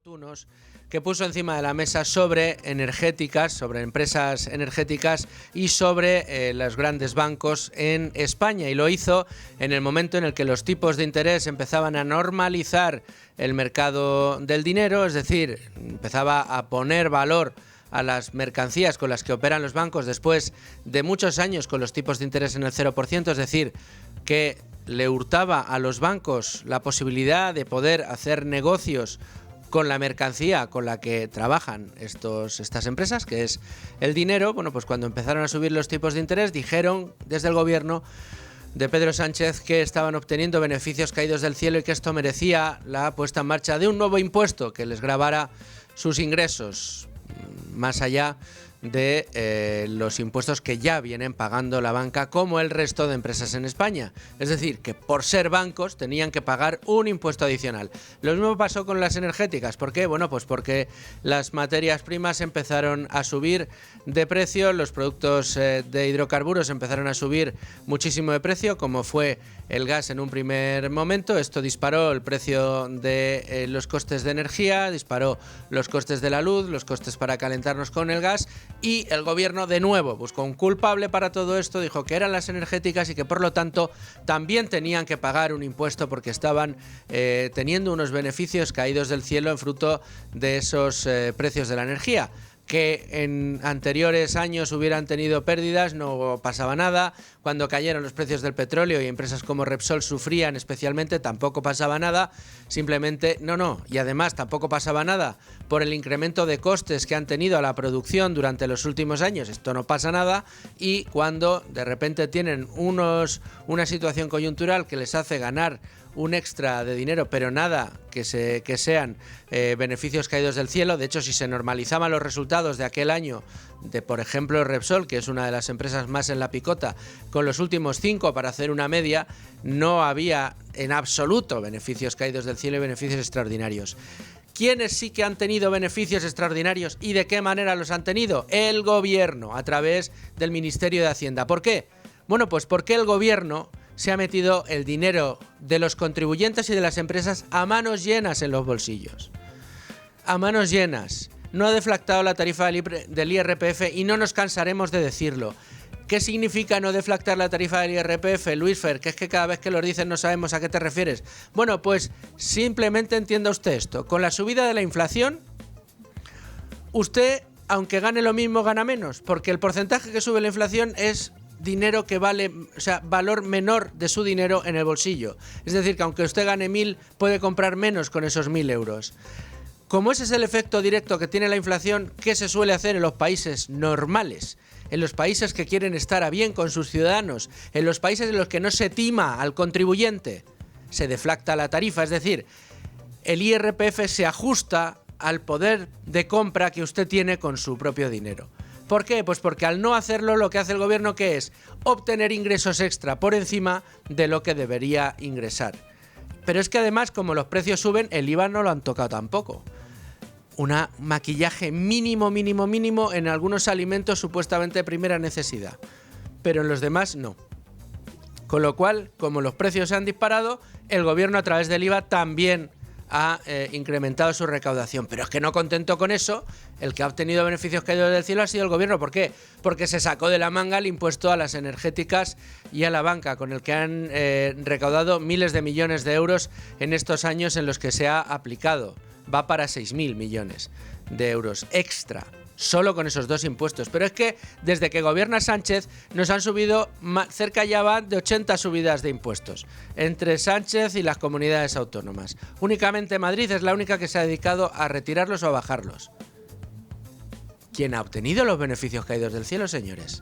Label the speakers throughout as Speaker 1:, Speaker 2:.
Speaker 1: oportunos que puso encima de la mesa sobre energéticas, sobre empresas energéticas y sobre los grandes bancos en España. Y lo hizo en el momento en el que los tipos de interés empezaban a normalizar el mercado del dinero, es decir, empezaba a poner valor a las mercancías con las que operan los bancos después de muchos años con los tipos de interés en el 0%, es decir, que le hurtaba a los bancos la posibilidad de poder hacer negocios con la mercancía con la que trabajan estas empresas, que es el dinero. Bueno, pues cuando empezaron a subir los tipos de interés, dijeron desde el gobierno de Pedro Sánchez que estaban obteniendo beneficios caídos del cielo y que esto merecía la puesta en marcha de un nuevo impuesto que les gravara sus ingresos, más allá de los impuestos que ya vienen pagando la banca como el resto de empresas en España. Es decir, que por ser bancos tenían que pagar un impuesto adicional. Lo mismo pasó con las energéticas. ¿Por qué? Bueno, pues porque las materias primas empezaron a subir de precio, los productos de hidrocarburos empezaron a subir muchísimo de precio, como fue el gas en un primer momento. Esto disparó el precio de los costes de energía, disparó los costes de la luz, los costes para calentarnos con el gas. Y el gobierno de nuevo buscó un culpable para todo esto, dijo que eran las energéticas y que por lo tanto también tenían que pagar un impuesto porque estaban teniendo unos beneficios caídos del cielo en fruto de esos precios de la energía. Que en anteriores años hubieran tenido pérdidas, no pasaba nada. Cuando cayeron los precios del petróleo y empresas como Repsol sufrían especialmente, tampoco pasaba nada. Simplemente no. Y además tampoco pasaba nada por el incremento de costes que han tenido a la producción durante los últimos años. Esto no pasa nada. Y cuando de repente tienen una situación coyuntural que les hace ganar un extra de dinero, pero nada que sean beneficios caídos del cielo. De hecho, si se normalizaban los resultados de aquel año de, por ejemplo, Repsol, que es una de las empresas más en la picota, con los últimos 5 para hacer una media, no había en absoluto beneficios caídos del cielo y beneficios extraordinarios. ¿Quiénes sí que han tenido beneficios extraordinarios y de qué manera los han tenido? El gobierno, a través del Ministerio de Hacienda. ¿Por qué? Bueno, pues porque el gobierno se ha metido el dinero de los contribuyentes y de las empresas a manos llenas en los bolsillos. A manos llenas. No ha deflactado la tarifa del IRPF y no nos cansaremos de decirlo. ¿Qué significa no deflactar la tarifa del IRPF, Luis Fer? Que es que cada vez que lo dicen no sabemos a qué te refieres. Bueno, pues simplemente entienda usted esto. Con la subida de la inflación, usted, aunque gane lo mismo, gana menos, porque el porcentaje que sube la inflación es dinero que vale, o sea, valor menor de su dinero en el bolsillo. Es decir, que aunque usted gane 1.000, puede comprar menos con esos 1.000 euros. Como ese es el efecto directo que tiene la inflación, ¿qué se suele hacer en los países normales? En los países que quieren estar a bien con sus ciudadanos, en los países en los que no se tima al contribuyente, se deflacta la tarifa, es decir, el IRPF se ajusta al poder de compra que usted tiene con su propio dinero. ¿Por qué? Pues porque al no hacerlo, lo que hace el gobierno, ¿qué es? Obtener ingresos extra por encima de lo que debería ingresar. Pero es que además, como los precios suben, el IVA no lo han tocado tampoco. Un maquillaje mínimo en algunos alimentos supuestamente de primera necesidad, pero en los demás no. Con lo cual, como los precios se han disparado, el gobierno a través del IVA también ha incrementado su recaudación. Pero es que no contento con eso, el que ha obtenido beneficios caídos del cielo ha sido el gobierno. ¿Por qué? Porque se sacó de la manga el impuesto a las energéticas y a la banca, con el que han recaudado miles de millones de euros en estos años en los que se ha aplicado. Va para 6.000 millones de euros extra, solo con esos dos impuestos. Pero es que desde que gobierna Sánchez nos han subido cerca ya van de 80 subidas de impuestos entre Sánchez y las comunidades autónomas. Únicamente Madrid es la única que se ha dedicado a retirarlos o a bajarlos. ¿Quién ha obtenido los beneficios caídos del cielo, señores?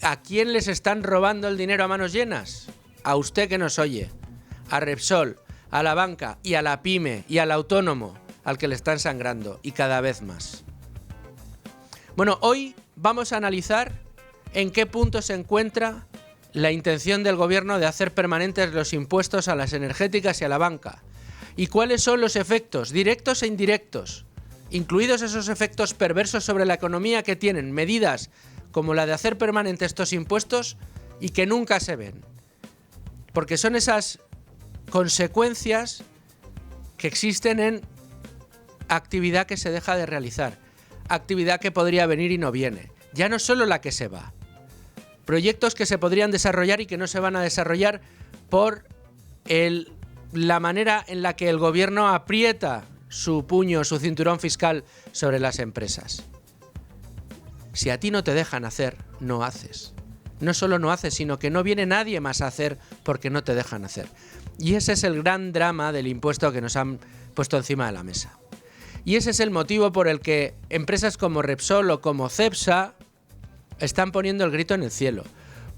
Speaker 1: ¿A quién les están robando el dinero a manos llenas? A usted que nos oye, a Repsol, a la banca y a la pyme y al autónomo al que le están sangrando, y cada vez más. Bueno, hoy vamos a analizar en qué punto se encuentra la intención del gobierno de hacer permanentes los impuestos a las energéticas y a la banca, y cuáles son los efectos directos e indirectos, incluidos esos efectos perversos sobre la economía que tienen medidas como la de hacer permanentes estos impuestos y que nunca se ven. Porque son esas consecuencias que existen en actividad que se deja de realizar, actividad que podría venir y no viene. Ya no solo la que se va, proyectos que se podrían desarrollar y que no se van a desarrollar por la manera en la que el gobierno aprieta su puño, su cinturón fiscal sobre las empresas. Si a ti no te dejan hacer, no haces. No solo no haces, sino que no viene nadie más a hacer porque no te dejan hacer. Y ese es el gran drama del impuesto que nos han puesto encima de la mesa. Y ese es el motivo por el que empresas como Repsol o como Cepsa están poniendo el grito en el cielo.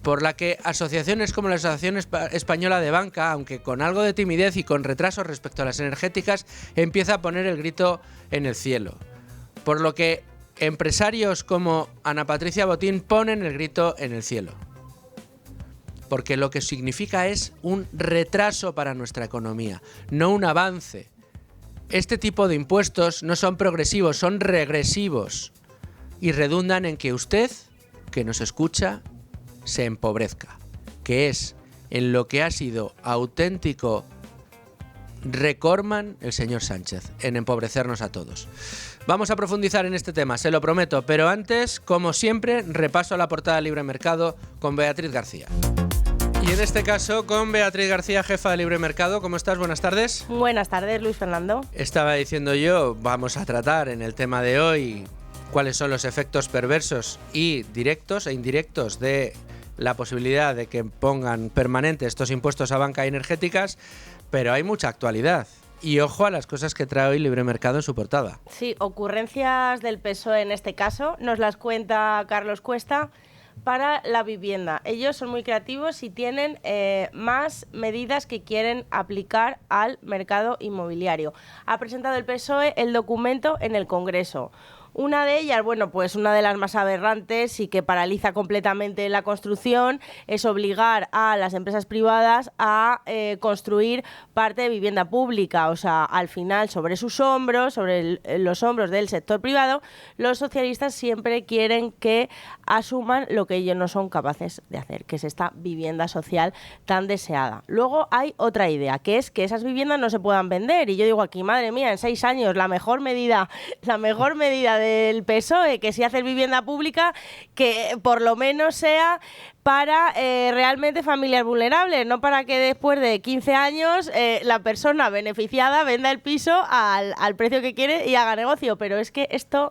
Speaker 1: Por la que asociaciones como la Asociación Española de Banca, aunque con algo de timidez y con retraso respecto a las energéticas, empieza a poner el grito en el cielo. Por lo que empresarios como Ana Patricia Botín ponen el grito en el cielo. Porque lo que significa es un retraso para nuestra economía, no un avance. Este tipo de impuestos no son progresivos, son regresivos y redundan en que usted, que nos escucha, se empobrezca, que es en lo que ha sido auténtico recordman el señor Sánchez, en empobrecernos a todos. Vamos a profundizar en este tema, se lo prometo, pero antes, como siempre, repaso a la portada de Libre Mercado con Beatriz García. Y en este caso con Beatriz García, jefa de Libre Mercado. ¿Cómo estás? Buenas tardes.
Speaker 2: Buenas tardes, Luis Fernando.
Speaker 1: Estaba diciendo yo, vamos a tratar en el tema de hoy cuáles son los efectos perversos y directos e indirectos de la posibilidad de que pongan permanentes estos impuestos a banca y energéticas, pero hay mucha actualidad. Y ojo a las cosas que trae hoy Libre Mercado en su portada.
Speaker 2: Sí, ocurrencias del PSOE en este caso, nos las cuenta Carlos Cuesta. Para la vivienda, ellos son muy creativos y tienen más medidas que quieren aplicar al mercado inmobiliario. Ha presentado el PSOE el documento en el Congreso. Una de ellas, bueno, pues una de las más aberrantes y que paraliza completamente la construcción, es obligar a las empresas privadas a construir parte de vivienda pública. O sea, al final, sobre sus hombros, sobre los hombros del sector privado, los socialistas siempre quieren que asuman lo que ellos no son capaces de hacer, que es esta vivienda social tan deseada. Luego hay otra idea, que es que esas viviendas no se puedan vender. Y yo digo aquí, madre mía, en 6 años, la mejor medida del PSOE, que si haces vivienda pública, que por lo menos sea para realmente familias vulnerables, no para que después de 15 años la persona beneficiada venda el piso al precio que quiere y haga negocio. Pero es que esto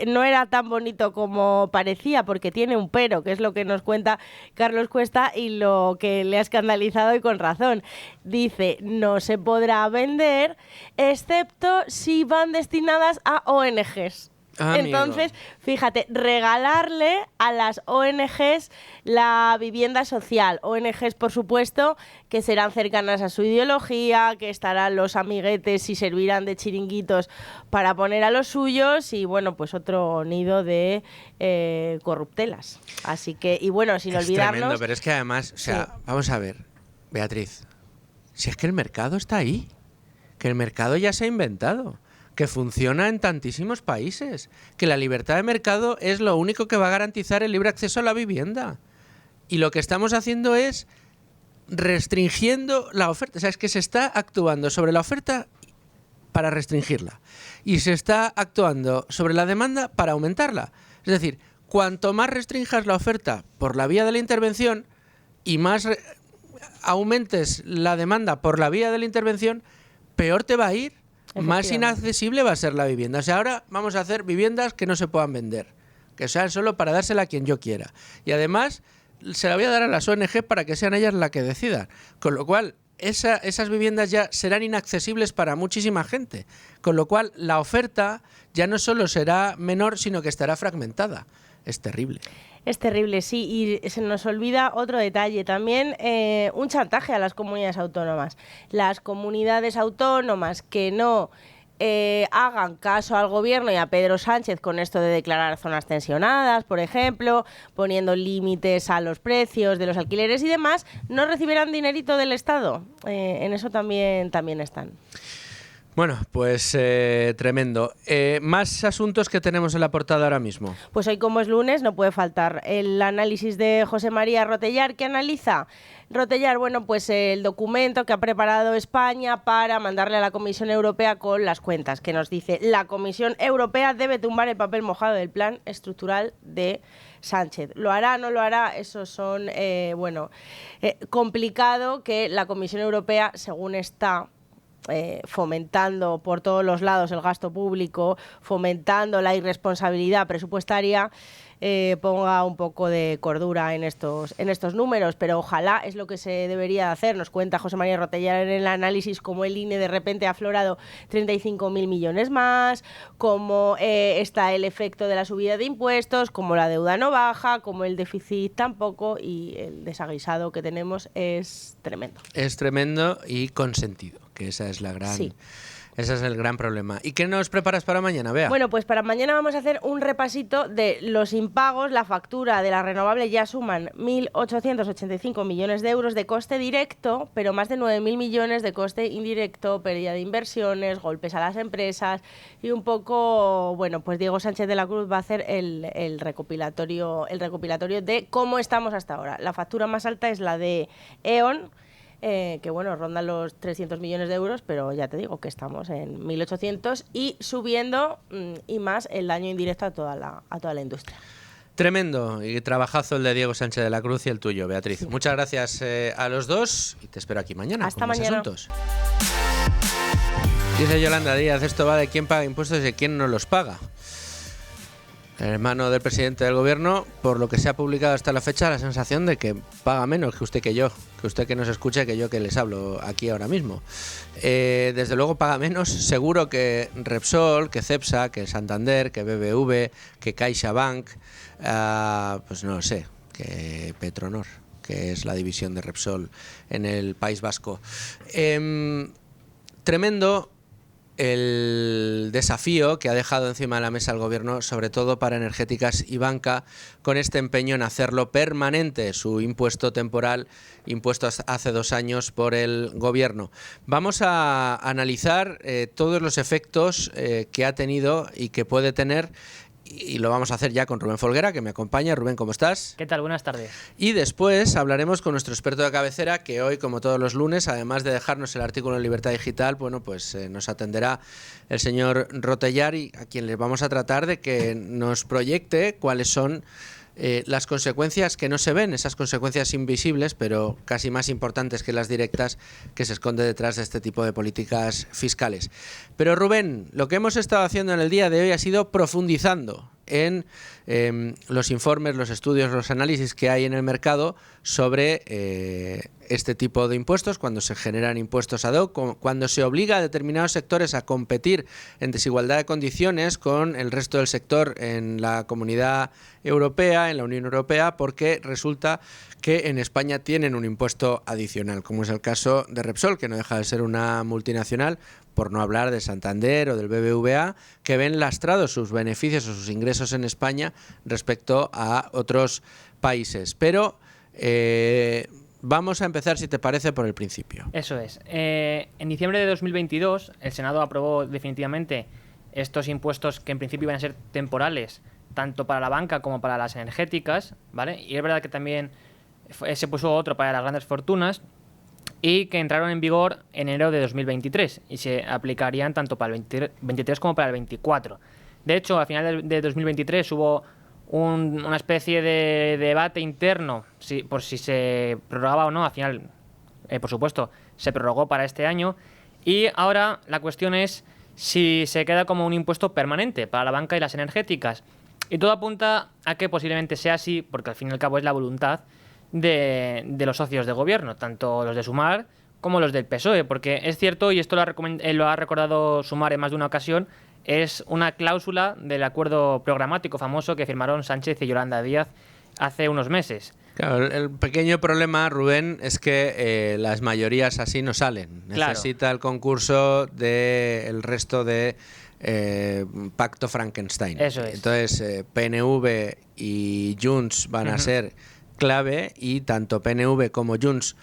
Speaker 2: no era tan bonito como parecía, porque tiene un pero, que es lo que nos cuenta Carlos Cuesta y lo que le ha escandalizado, y con razón. Dice, no se podrá vender excepto si van destinadas a ONGs. Entonces, fíjate, regalarle a las ONGs la vivienda social. ONGs, por supuesto, que serán cercanas a su ideología, que estarán los amiguetes y servirán de chiringuitos para poner a los suyos, y bueno, pues otro nido de corruptelas. Así que, y bueno, sin olvidarnos... Es
Speaker 1: tremendo, pero es que además, o sea, sí. Vamos a ver, Beatriz, si es que el mercado está ahí, que el mercado ya se ha inventado, que funciona en tantísimos países, que la libertad de mercado es lo único que va a garantizar el libre acceso a la vivienda. Y lo que estamos haciendo es restringiendo la oferta. O sea, es que se está actuando sobre la oferta para restringirla. Y se está actuando sobre la demanda para aumentarla. Es decir, cuanto más restrinjas la oferta por la vía de la intervención y más aumentes la demanda por la vía de la intervención, peor te va a ir. Más inaccesible va a ser la vivienda. O sea, ahora vamos a hacer viviendas que no se puedan vender, que sean solo para dársela a quien yo quiera. Y además se la voy a dar a las ONG para que sean ellas las que decidan. Con lo cual, esas viviendas ya serán inaccesibles para muchísima gente. Con lo cual, la oferta ya no solo será menor, sino que estará fragmentada. Es terrible.
Speaker 2: Es terrible, sí, y se nos olvida otro detalle también, un chantaje a las comunidades autónomas. Las comunidades autónomas que no hagan caso al gobierno y a Pedro Sánchez con esto de declarar zonas tensionadas, por ejemplo, poniendo límites a los precios de los alquileres y demás, no recibirán dinerito del Estado. En eso también están.
Speaker 1: Bueno, pues tremendo. Más asuntos que tenemos en la portada ahora mismo.
Speaker 2: Pues hoy, como es lunes, no puede faltar el análisis de José María Rotellar. ¿Qué analiza Rotellar? Bueno, pues el documento que ha preparado España para mandarle a la Comisión Europea con las cuentas, que nos dice: la Comisión Europea debe tumbar el papel mojado del plan estructural de Sánchez. ¿Lo hará, no lo hará? Eso son, complicado que la Comisión Europea, según está fomentando por todos los lados el gasto público, fomentando la irresponsabilidad presupuestaria, ponga un poco de cordura en estos números, pero ojalá, es lo que se debería hacer. Nos cuenta José María Rotellar en el análisis cómo el INE de repente ha aflorado 35.000 millones más, cómo está el efecto de la subida de impuestos, cómo la deuda no baja, cómo el déficit tampoco, y el desaguisado que tenemos es tremendo.
Speaker 1: Es tremendo y consentido, que esa es la gran... Sí. Ese es el gran problema. ¿Y qué nos preparas para mañana, Bea?
Speaker 2: Bueno, pues para mañana vamos a hacer un repasito de los impagos. La factura de la renovable ya suman 1.885 millones de euros de coste directo, pero más de 9.000 millones de coste indirecto, pérdida de inversiones, golpes a las empresas y un poco, bueno, pues Diego Sánchez de la Cruz va a hacer el recopilatorio de cómo estamos hasta ahora. La factura más alta es la de E.ON, que bueno, ronda los 300 millones de euros, pero ya te digo que estamos en 1.800 y subiendo y más el daño indirecto a toda la industria.
Speaker 1: Tremendo y trabajazo el de Diego Sánchez de la Cruz y el tuyo, Beatriz. Sí. Muchas gracias a los dos y te espero aquí mañana.
Speaker 2: Hasta
Speaker 1: con
Speaker 2: mañana.
Speaker 1: Más asuntos. Dice Yolanda Díaz, esto va de quién paga impuestos y de quién no los paga. El hermano del presidente del gobierno, por lo que se ha publicado hasta la fecha, la sensación de que paga menos que usted que nos escucha, que yo que les hablo aquí ahora mismo. Desde luego paga menos, seguro, que Repsol, que Cepsa, que Santander, que BBV, que CaixaBank, pues no lo sé, que Petronor, que es la división de Repsol en el País Vasco. Tremendo el desafío que ha dejado encima de la mesa el gobierno, sobre todo para energéticas y banca, con este empeño en hacerlo permanente, su impuesto temporal, impuesto hace 2 años por el gobierno. Vamos a analizar todos los efectos que ha tenido y que puede tener, y lo vamos a hacer ya con Rubén Folguera, que me acompaña. Rubén, ¿cómo estás?
Speaker 3: ¿Qué tal? Buenas tardes.
Speaker 1: Y después hablaremos con nuestro experto de cabecera, que hoy, como todos los lunes, además de dejarnos el artículo en Libertad Digital, bueno, pues nos atenderá el señor Rotellar, y a quien le vamos a tratar de que nos proyecte cuáles son las consecuencias que no se ven, esas consecuencias invisibles, pero casi más importantes que las directas, que se esconde detrás de este tipo de políticas fiscales. Pero Rubén, lo que hemos estado haciendo en el día de hoy ha sido profundizando en los informes, los estudios, los análisis que hay en el mercado sobre este tipo de impuestos, cuando se generan impuestos ad hoc, cuando se obliga a determinados sectores a competir en desigualdad de condiciones con el resto del sector en la Comunidad Europea, en la Unión Europea, porque resulta que en España tienen un impuesto adicional, como es el caso de Repsol, que no deja de ser una multinacional, por no hablar de Santander o del BBVA, que ven lastrados sus beneficios o sus ingresos en España respecto a otros países. Pero vamos a empezar, si te parece, por el principio.
Speaker 3: Eso es. En diciembre de 2022, el Senado aprobó definitivamente estos impuestos que en principio iban a ser temporales, tanto para la banca como para las energéticas, ¿vale? Y es verdad que también se puso otro para las grandes fortunas, y que entraron en vigor en enero de 2023 y se aplicarían tanto para el 23 como para el 24. De hecho, al final de 2023 hubo una especie de debate interno por si se prorrogaba o no. Al final, por supuesto, se prorrogó para este año, y ahora la cuestión es si se queda como un impuesto permanente para la banca y las energéticas. Y todo apunta a que posiblemente sea así, porque al fin y al cabo es la voluntad de los socios de gobierno, tanto los de Sumar como los del PSOE, porque es cierto, y esto lo ha recordado Sumar en más de una ocasión, es una cláusula del acuerdo programático famoso que firmaron Sánchez y Yolanda Díaz hace unos meses.
Speaker 1: Claro, el pequeño problema, Rubén, es que las mayorías así no salen.
Speaker 3: Claro.
Speaker 1: Necesita el concurso del resto de Pacto Frankenstein.
Speaker 3: Eso es.
Speaker 1: Entonces, PNV y Junts van a ser clave, y tanto PNV como Junts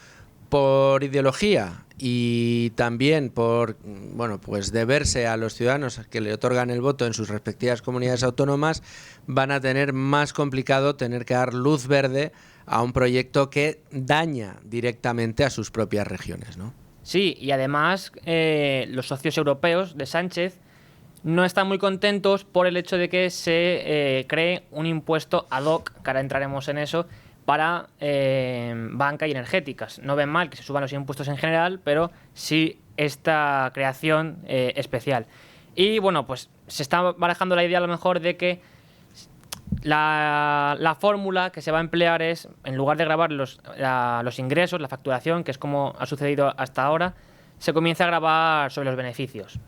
Speaker 1: por ideología y también por, bueno, pues deberse a los ciudadanos que le otorgan el voto en sus respectivas comunidades autónomas, van a tener más complicado tener que dar luz verde a un proyecto que daña directamente a sus propias regiones, ¿no?
Speaker 3: Sí, y además los socios europeos de Sánchez no están muy contentos por el hecho de que se cree un impuesto ad hoc, que ahora entraremos en eso, para banca y energéticas. No ven mal que se suban los impuestos en general, pero sí esta creación especial. Y bueno, pues se está barajando la idea a lo mejor de que la fórmula que se va a emplear es, en lugar de grabar los ingresos, la facturación, que es como ha sucedido hasta ahora, se comienza a grabar sobre los beneficios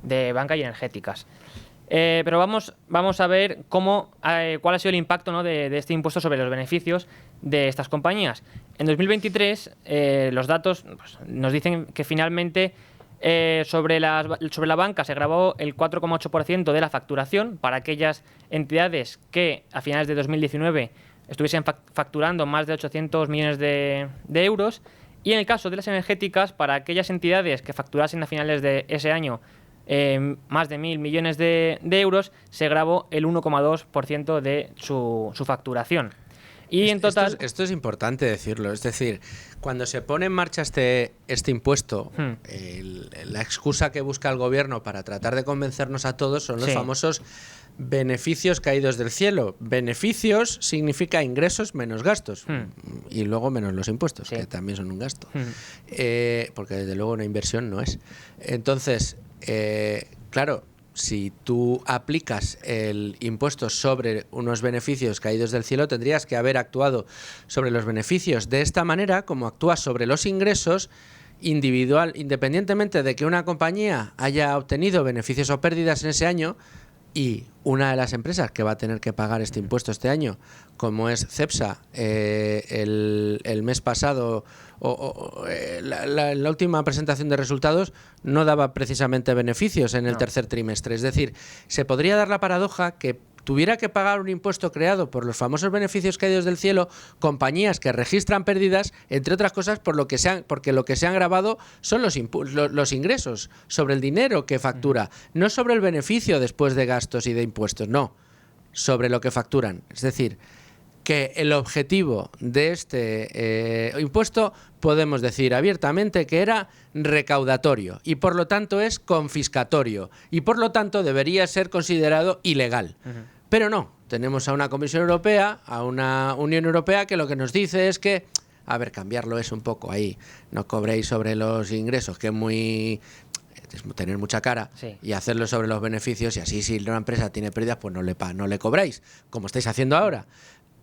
Speaker 3: de banca y energéticas. Pero vamos a ver cuál ha sido el impacto, ¿no?, de este impuesto sobre los beneficios de estas compañías. En 2023 los datos pues, nos dicen que finalmente sobre la banca se gravó el 4,8% de la facturación para aquellas entidades que a finales de 2019 estuviesen facturando más de 800 millones de euros, y en el caso de las energéticas, para aquellas entidades que facturasen a finales de ese año más de 1.000 millones de euros, se gravó el 1,2% de su facturación. Y en total...
Speaker 1: Esto es importante decirlo, es decir, cuando se pone en marcha este impuesto, la excusa que busca el gobierno para tratar de convencernos a todos son los famosos beneficios caídos del cielo. Beneficios significa ingresos menos gastos y luego menos los impuestos, que también son un gasto, porque desde luego una inversión no es. Entonces, claro, si tú aplicas el impuesto sobre unos beneficios caídos del cielo, tendrías que haber actuado sobre los beneficios de esta manera, como actúas sobre los ingresos independientemente de que una compañía haya obtenido beneficios o pérdidas en ese año. Y una de las empresas que va a tener que pagar este impuesto este año, como es Cepsa, el mes pasado, la última presentación de resultados no daba precisamente beneficios en el tercer trimestre. Es decir, se podría dar la paradoja que tuviera que pagar un impuesto creado por los famosos beneficios caídos del cielo compañías que registran pérdidas, entre otras cosas porque lo que se han grabado son los ingresos sobre el dinero que factura, no sobre el beneficio después de gastos y de impuestos, no, sobre lo que facturan. Es decir, que el objetivo de este impuesto podemos decir abiertamente que era recaudatorio y por lo tanto es confiscatorio y por lo tanto debería ser considerado ilegal. Pero no, tenemos a una Comisión Europea, a una Unión Europea que lo que nos dice es que, a ver, cambiarlo es un poco ahí, no cobréis sobre los ingresos, que es tener mucha cara, y hacerlo sobre los beneficios, y así si una empresa tiene pérdidas, pues no le cobráis, como estáis haciendo ahora.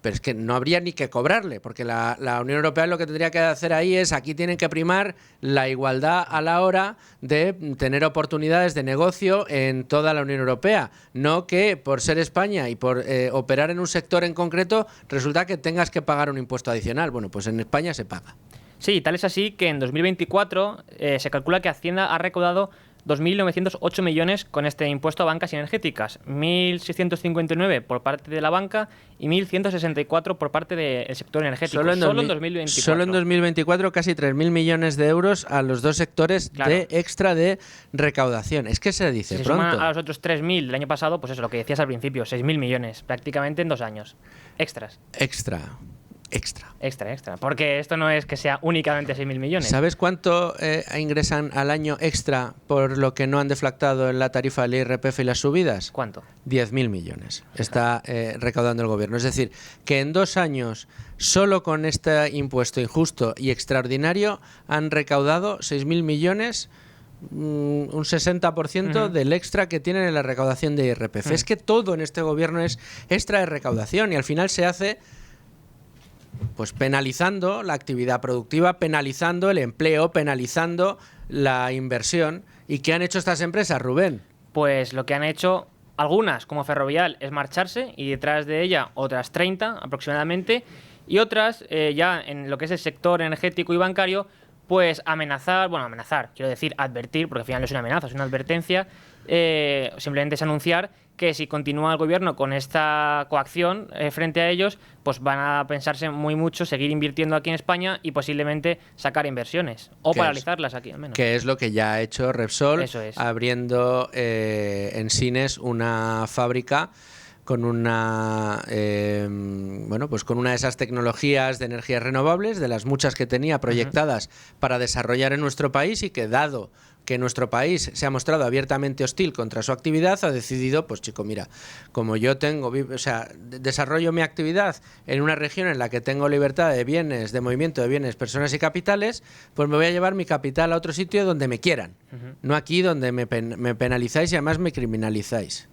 Speaker 1: Pero es que no habría ni que cobrarle, porque la Unión Europea lo que tendría que hacer ahí es, aquí tienen que primar la igualdad a la hora de tener oportunidades de negocio en toda la Unión Europea, no que por ser España y por operar en un sector en concreto resulta que tengas que pagar un impuesto adicional. Bueno, pues en España se paga.
Speaker 3: Sí, tal es así que en 2024 se calcula que Hacienda ha recaudado 2.908 millones con este impuesto a bancas y energéticas, 1.659 por parte de la banca y 1.164 por parte del sector energético. Solo en 2024.
Speaker 1: Solo en 2024 casi 3.000 millones de euros a los dos sectores de extra de recaudación. Es que se dice
Speaker 3: si
Speaker 1: pronto.
Speaker 3: Se suma a los otros 3.000 del año pasado, pues eso, lo que decías al principio, 6.000 millones, prácticamente en 2 años. Extras.
Speaker 1: Extra.
Speaker 3: Porque esto no es que sea únicamente 6.000 millones.
Speaker 1: ¿Sabes cuánto ingresan al año extra por lo que no han deflactado en la tarifa del IRPF y las subidas?
Speaker 3: ¿Cuánto?
Speaker 1: 10.000 millones está recaudando el gobierno. Es decir, que en 2 años, solo con este impuesto injusto y extraordinario, han recaudado 6.000 millones, un 60% del extra que tienen en la recaudación de IRPF. Es que todo en este gobierno es extra de recaudación y al final se hace pues penalizando la actividad productiva, penalizando el empleo, penalizando la inversión. ¿Y qué han hecho estas empresas, Rubén?
Speaker 3: Pues lo que han hecho algunas, como Ferrovial, es marcharse y detrás de ella otras 30 aproximadamente, y otras ya en lo que es el sector energético y bancario, pues amenazar, quiero decir advertir, porque al final no es una amenaza, es una advertencia, simplemente es anunciar que si continúa el gobierno con esta coacción frente a ellos, pues van a pensarse muy mucho seguir invirtiendo aquí en España y posiblemente sacar inversiones o paralizarlas aquí al menos.
Speaker 1: Que es lo que ya ha hecho Repsol, abriendo en Sines una fábrica con una pues con una de esas tecnologías de energías renovables, de las muchas que tenía proyectadas para desarrollar en nuestro país, y que, dado que nuestro país se ha mostrado abiertamente hostil contra su actividad, ha decidido, pues chico, mira, como yo desarrollo mi actividad en una región en la que tengo libertad de bienes, de movimiento de bienes, personas y capitales, pues me voy a llevar mi capital a otro sitio donde me quieran, no aquí donde me penalizáis y además me criminalizáis.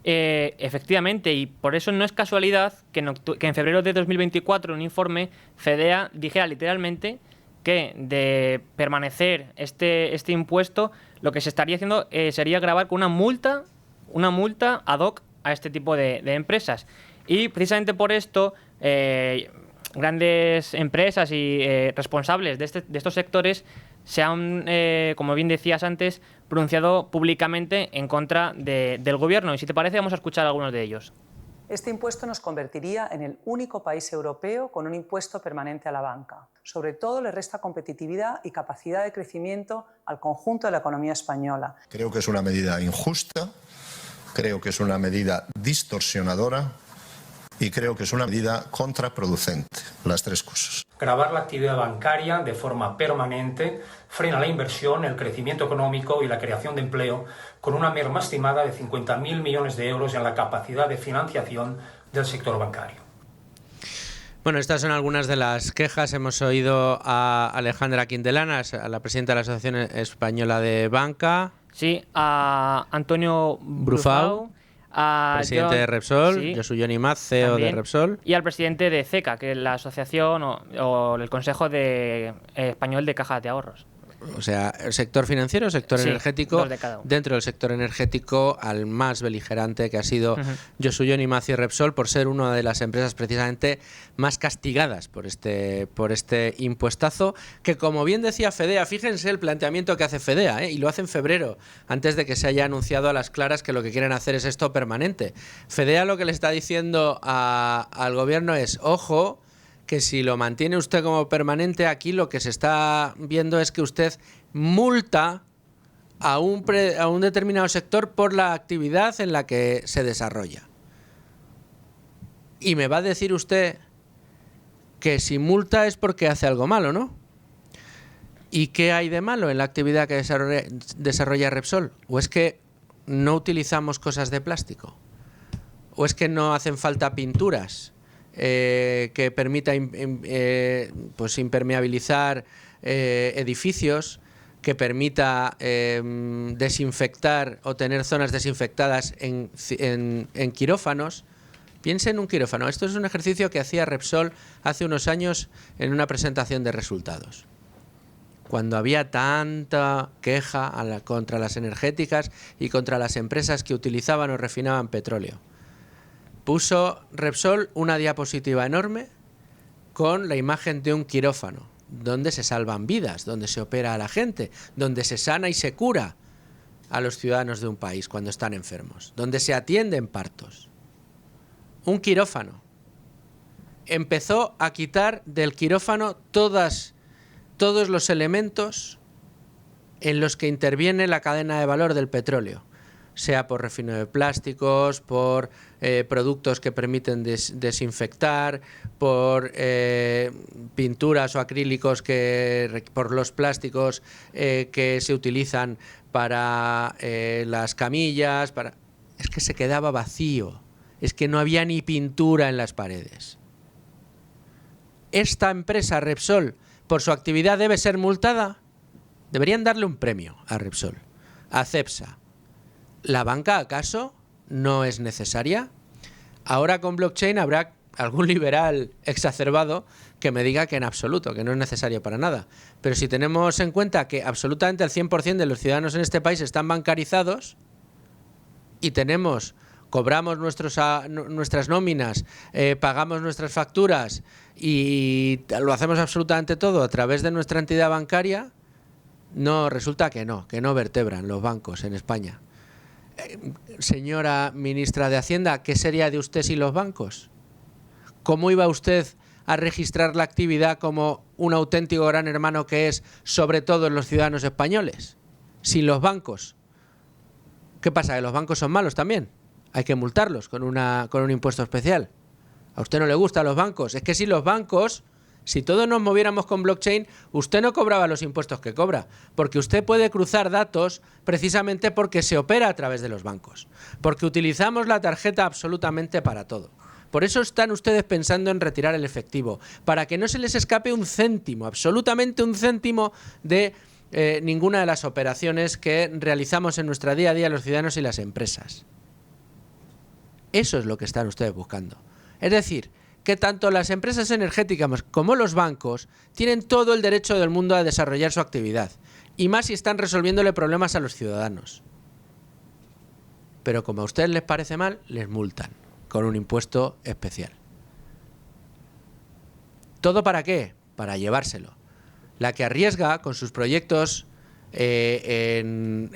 Speaker 3: Efectivamente, y por eso no es casualidad que en febrero de 2024, en un informe, Fedea dijera literalmente que de permanecer este impuesto, lo que se estaría haciendo sería gravar con una multa ad hoc a este tipo de empresas. Y precisamente por esto, grandes empresas y responsables de estos sectores se han, como bien decías antes, pronunciado públicamente en contra del gobierno. Y si te parece, vamos a escuchar a algunos de ellos.
Speaker 4: Este impuesto nos convertiría en el único país europeo con un impuesto permanente a la banca. Sobre todo, le resta competitividad y capacidad de crecimiento al conjunto de la economía española.
Speaker 5: Creo que es una medida injusta, creo que es una medida distorsionadora y creo que es una medida contraproducente, las tres cosas.
Speaker 6: Gravar la actividad bancaria de forma permanente frena la inversión, el crecimiento económico y la creación de empleo, con una merma estimada de 50.000 millones de euros en la capacidad de financiación del sector bancario.
Speaker 1: Bueno, estas son algunas de las quejas. Hemos oído a Alejandra Quintelanas, a la presidenta de la Asociación Española de Banca.
Speaker 3: Sí, a Antonio
Speaker 1: Brufau, presidente de Repsol,
Speaker 3: sí,
Speaker 1: Josu Jon Imaz, CEO también, de Repsol.
Speaker 3: Y al presidente de CECA, que es la asociación o el Consejo Español de Cajas de Ahorros.
Speaker 1: O sea, el sector financiero, el sector energético.
Speaker 3: Dos de cada uno.
Speaker 1: Dentro del sector energético, al más beligerante, que ha sido Josu Jon Imaz y Repsol, por ser una de las empresas precisamente más castigadas por este impuestazo, que, como bien decía Fedea, fíjense el planteamiento que hace Fedea, y lo hace en febrero, antes de que se haya anunciado a las claras que lo que quieren hacer es esto permanente. Fedea lo que le está diciendo al gobierno es: ojo, que si lo mantiene usted como permanente, aquí lo que se está viendo es que usted multa a un determinado sector por la actividad en la que se desarrolla. Y me va a decir usted que si multa es porque hace algo malo, ¿no? ¿Y qué hay de malo en la actividad que desarrolla Repsol? ¿O es que no utilizamos cosas de plástico? ¿O es que no hacen falta pinturas que permita pues impermeabilizar edificios, que permita desinfectar o tener zonas desinfectadas en quirófanos? Piense en un quirófano. Esto es un ejercicio que hacía Repsol hace unos años en una presentación de resultados, cuando había tanta queja contra las energéticas y contra las empresas que utilizaban o refinaban petróleo. Puso Repsol una diapositiva enorme con la imagen de un quirófano, donde se salvan vidas, donde se opera a la gente, donde se sana y se cura a los ciudadanos de un país cuando están enfermos, donde se atienden partos. Un quirófano. Empezó a quitar del quirófano todos los elementos en los que interviene la cadena de valor del petróleo, sea por refino de plásticos, por productos que permiten desinfectar, por pinturas o acrílicos por los plásticos que se utilizan para las camillas. Es que se quedaba vacío, es que no había ni pintura en las paredes. Esta empresa, Repsol, por su actividad debe ser multada. Deberían darle un premio a Repsol, a Cepsa. ¿La banca, acaso, no es necesaria? Ahora con blockchain habrá algún liberal exacerbado que me diga que en absoluto, que no es necesario para nada. Pero si tenemos en cuenta que absolutamente el 100% de los ciudadanos en este país están bancarizados y cobramos nuestras nóminas, pagamos nuestras facturas y lo hacemos absolutamente todo a través de nuestra entidad bancaria, resulta que no vertebran los bancos en España. Señora ministra de Hacienda, ¿qué sería de usted sin los bancos? ¿Cómo iba usted a registrar la actividad como un auténtico gran hermano que es sobre todos los ciudadanos españoles? Sin los bancos. ¿Qué pasa? ¿Que los bancos son malos también? Hay que multarlos con un impuesto especial. ¿A usted no le gustan los bancos? Es que sin los bancos, si todos nos moviéramos con blockchain, usted no cobraba los impuestos que cobra, porque usted puede cruzar datos precisamente porque se opera a través de los bancos, porque utilizamos la tarjeta absolutamente para todo. Por eso están ustedes pensando en retirar el efectivo, para que no se les escape un céntimo, absolutamente un céntimo de ninguna de las operaciones que realizamos en nuestra día a día los ciudadanos y las empresas. Eso es lo que están ustedes buscando. Es decir, que tanto las empresas energéticas como los bancos tienen todo el derecho del mundo a desarrollar su actividad, y más si están resolviéndole problemas a los ciudadanos. Pero como a ustedes les parece mal, les multan con un impuesto especial. ¿Todo para qué? Para llevárselo. La que arriesga con sus proyectos en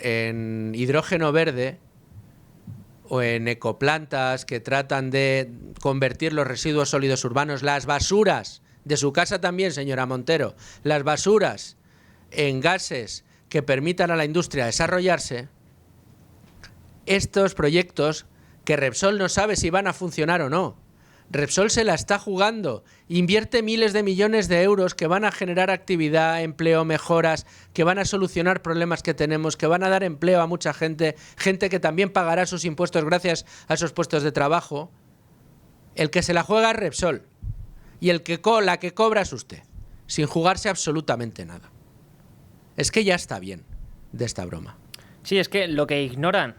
Speaker 1: hidrógeno verde o en ecoplantas que tratan de convertir los residuos sólidos urbanos, las basuras de su casa también, señora Montero, las basuras en gases que permitan a la industria desarrollarse, estos proyectos que Repsol no sabe si van a funcionar o no. Repsol se la está jugando, invierte miles de millones de euros que van a generar actividad, empleo, mejoras, que van a solucionar problemas que tenemos, que van a dar empleo a mucha gente, gente que también pagará sus impuestos gracias a esos puestos de trabajo. El que se la juega es Repsol y la que cobra es usted, sin jugarse absolutamente nada. Es que ya está bien de esta broma.
Speaker 3: Sí, es que lo que ignoran,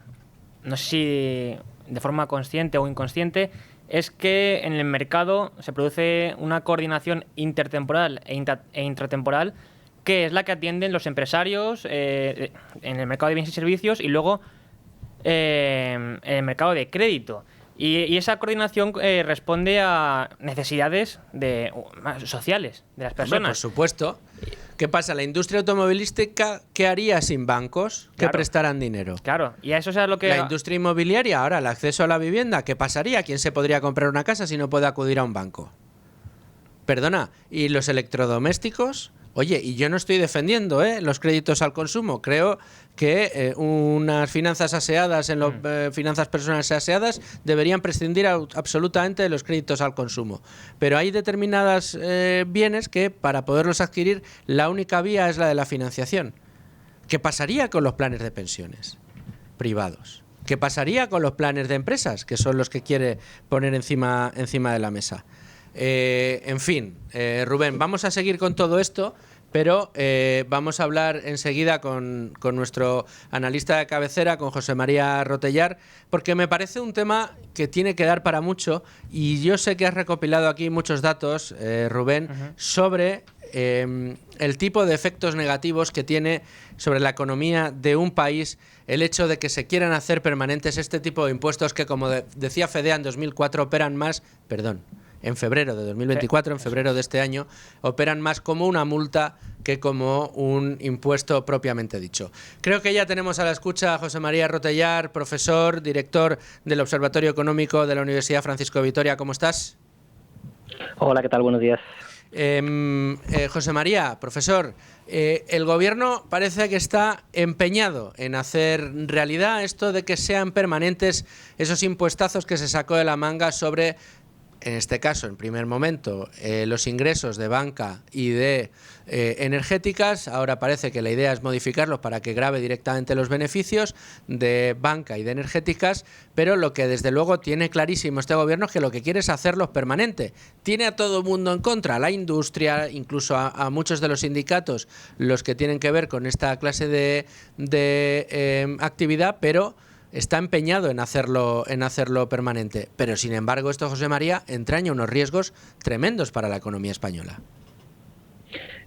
Speaker 3: no sé si de forma consciente o inconsciente, es que en el mercado se produce una coordinación intertemporal e intratemporal que es la que atienden los empresarios en el mercado de bienes y servicios y luego en el mercado de crédito. Y esa coordinación responde a necesidades sociales de las personas.
Speaker 1: Hombre, por supuesto. ¿Qué pasa? ¿La industria automovilística qué haría sin bancos que
Speaker 3: Claro.
Speaker 1: prestaran dinero?
Speaker 3: Claro, y a eso es lo que...
Speaker 1: La industria inmobiliaria, ahora el acceso a la vivienda, ¿qué pasaría? ¿Quién se podría comprar una casa si no puede acudir a un banco? Perdona, ¿y los electrodomésticos? Oye, y yo no estoy defendiendo los créditos al consumo. Creo que unas finanzas aseadas, finanzas personales aseadas, deberían prescindir absolutamente de los créditos al consumo. Pero hay determinados bienes que para poderlos adquirir la única vía es la de la financiación. ¿Qué pasaría con los planes de pensiones privados? ¿Qué pasaría con los planes de empresas, que son los que quiere poner encima de la mesa? En fin, Rubén, vamos a seguir con todo esto, pero vamos a hablar enseguida con nuestro analista de cabecera, con José María Rotellar, porque me parece un tema que tiene que dar para mucho, y yo sé que has recopilado aquí muchos datos, Rubén, sobre el tipo de efectos negativos que tiene sobre la economía de un país el hecho de que se quieran hacer permanentes este tipo de impuestos que, como decía Fedea en 2004, en febrero de 2024, en febrero de este año, operan más como una multa que como un impuesto propiamente dicho. Creo que ya tenemos a la escucha a José María Rotellar, profesor, director del Observatorio Económico de la Universidad Francisco de Vitoria. ¿Cómo estás?
Speaker 7: Hola, ¿qué tal? Buenos días.
Speaker 1: José María, profesor, el gobierno parece que está empeñado en hacer realidad esto de que sean permanentes esos impuestazos que se sacó de la manga sobre, en este caso, en primer momento, los ingresos de banca y de energéticas. Ahora parece que la idea es modificarlos para que grave directamente los beneficios de banca y de energéticas, pero lo que desde luego tiene clarísimo este gobierno es que lo que quiere es hacerlos permanente. Tiene a todo el mundo en contra, a la industria, incluso a muchos de los sindicatos, los que tienen que ver con esta clase de actividad, pero está empeñado en hacerlo permanente. Pero, sin embargo, esto, José María, entraña unos riesgos tremendos para la economía española.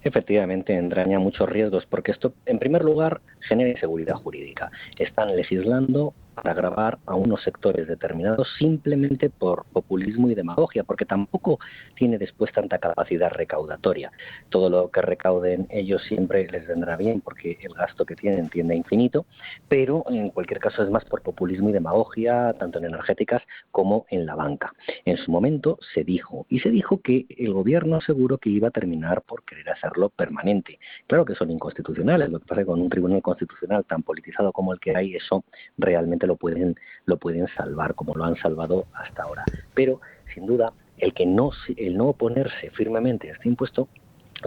Speaker 7: Efectivamente, entraña muchos riesgos, porque esto, en primer lugar, genera inseguridad jurídica. Están legislando para gravar a unos sectores determinados simplemente por populismo y demagogia, porque tampoco tiene después tanta capacidad recaudatoria. Todo lo que recauden ellos siempre les vendrá bien, porque el gasto que tienen tiende a infinito, pero en cualquier caso es más por populismo y demagogia, tanto en energéticas como en la banca. En su momento se dijo que el gobierno aseguró que iba a terminar por querer hacerlo permanente. Claro que son inconstitucionales, lo que pasa es que con un tribunal constitucional tan politizado como el que hay, eso realmente lo pueden salvar, como lo han salvado hasta ahora. Pero, sin duda, el no oponerse firmemente a este impuesto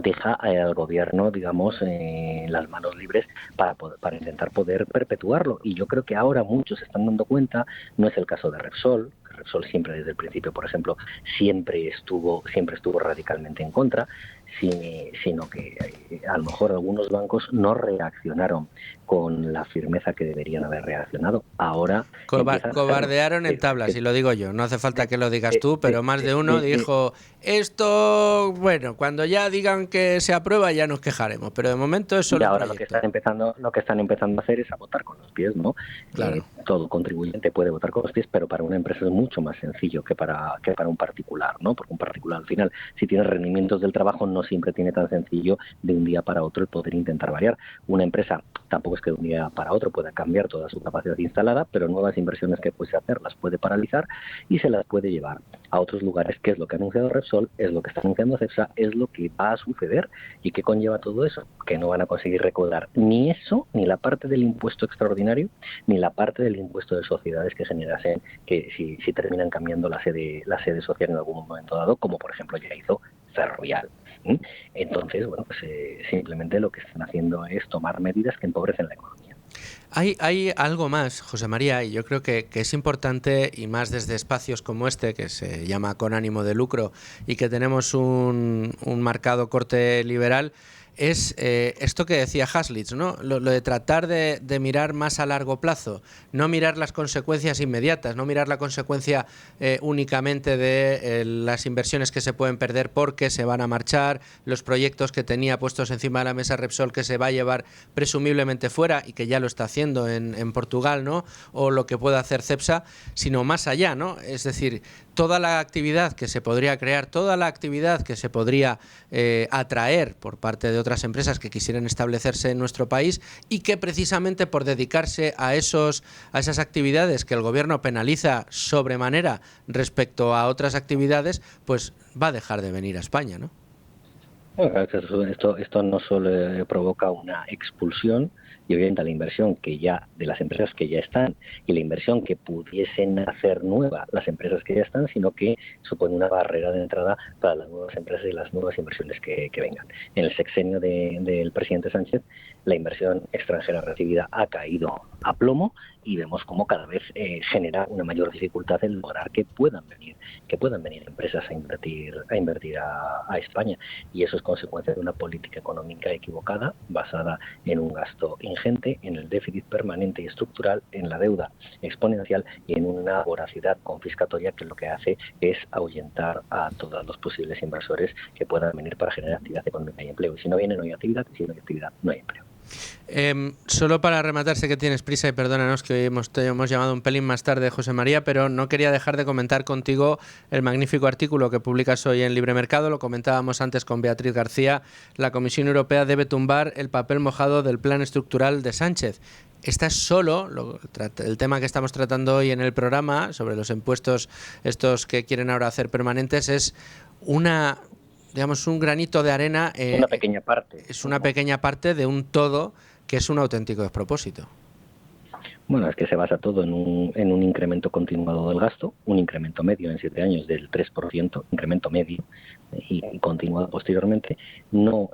Speaker 7: deja al gobierno, digamos, las manos libres para intentar poder perpetuarlo. Y yo creo que ahora muchos se están dando cuenta, no es el caso de Repsol. Repsol siempre desde el principio, por ejemplo, siempre estuvo radicalmente en contra, sino que a lo mejor algunos bancos no reaccionaron con la firmeza que deberían haber reaccionado. Ahora
Speaker 1: cobardearon en tablas, y lo digo yo, no hace falta que lo digas tú, pero más de uno dijo, esto, bueno, cuando ya digan que se aprueba ya nos quejaremos, pero de momento eso.
Speaker 7: Y ahora lo que están empezando a hacer es a votar con los pies, ¿no?
Speaker 1: Claro.
Speaker 7: Todo contribuyente puede votar con los pies, pero para una empresa es mucho más sencillo que para un particular, ¿no? Porque un particular, al final, si tiene rendimientos del trabajo, no siempre tiene tan sencillo de un día para otro el poder intentar variar. Una empresa tampoco es que de un día para otro pueda cambiar toda su capacidad instalada, pero nuevas inversiones que puede hacer las puede paralizar y se las puede llevar a otros lugares, que es lo que ha anunciado Repsol, es lo que está anunciando Cepsa, es lo que va a suceder. ¿Y qué conlleva todo eso? Que no van a conseguir recaudar ni eso, ni la parte del impuesto extraordinario, ni la parte del impuesto de sociedades que generasen, que si terminan cambiando la sede social en algún momento dado, como por ejemplo ya hizo Ferrovial. Entonces, bueno, pues simplemente lo que están haciendo es tomar medidas que empobrecen la economía.
Speaker 1: Hay algo más, José María, y yo creo que es importante, y más desde espacios como este, que se llama Con ánimo de lucro, y que tenemos un marcado corte liberal, es esto que decía Haslitz, ¿no? Lo de tratar de mirar más a largo plazo, no mirar las consecuencias inmediatas, no mirar la consecuencia únicamente de las inversiones que se pueden perder porque se van a marchar, los proyectos que tenía puestos encima de la mesa Repsol que se va a llevar presumiblemente fuera y que ya lo está haciendo en Portugal, ¿no? O lo que pueda hacer Cepsa, sino más allá, ¿no? Es decir, toda la actividad que se podría crear, toda la actividad que se podría atraer por parte de otras empresas que quisieran establecerse en nuestro país y que precisamente por dedicarse a esas actividades que el gobierno penaliza sobremanera respecto a otras actividades, pues va a dejar de venir a España, ¿no?
Speaker 7: Bueno, esto no solo provoca una expulsión y obviamente la inversión que ya de las empresas que ya están y la inversión que pudiesen hacer nueva las empresas que ya están, sino que supone una barrera de entrada para las nuevas empresas y las nuevas inversiones que vengan. En el sexenio del presidente Sánchez, la inversión extranjera recibida ha caído a plomo y vemos cómo cada vez genera una mayor dificultad en lograr que puedan venir empresas a invertir a España, y eso es consecuencia de una política económica equivocada basada en un gasto ingente, en el déficit permanente y estructural, en la deuda exponencial y en una voracidad confiscatoria que lo que hace es ahuyentar a todos los posibles inversores que puedan venir para generar actividad económica y empleo. Y si no viene, no hay actividad, y si no hay actividad, no hay empleo.
Speaker 1: Solo para rematar, sé que tienes prisa y perdónanos que hoy te hemos llamado un pelín más tarde, José María, pero no quería dejar de comentar contigo el magnífico artículo que publicas hoy en Libre Mercado. Lo comentábamos antes con Beatriz García. La Comisión Europea debe tumbar el papel mojado del plan estructural de Sánchez. Esta es solo el tema que estamos tratando hoy en el programa sobre los impuestos estos que quieren ahora hacer permanentes. Es un granito de arena.
Speaker 7: Una pequeña parte.
Speaker 1: Es una pequeña parte de un todo que es un auténtico despropósito.
Speaker 7: Bueno, es que se basa todo en un incremento continuado del gasto, un incremento medio en 7 años del 3%, incremento medio, y continuado posteriormente. No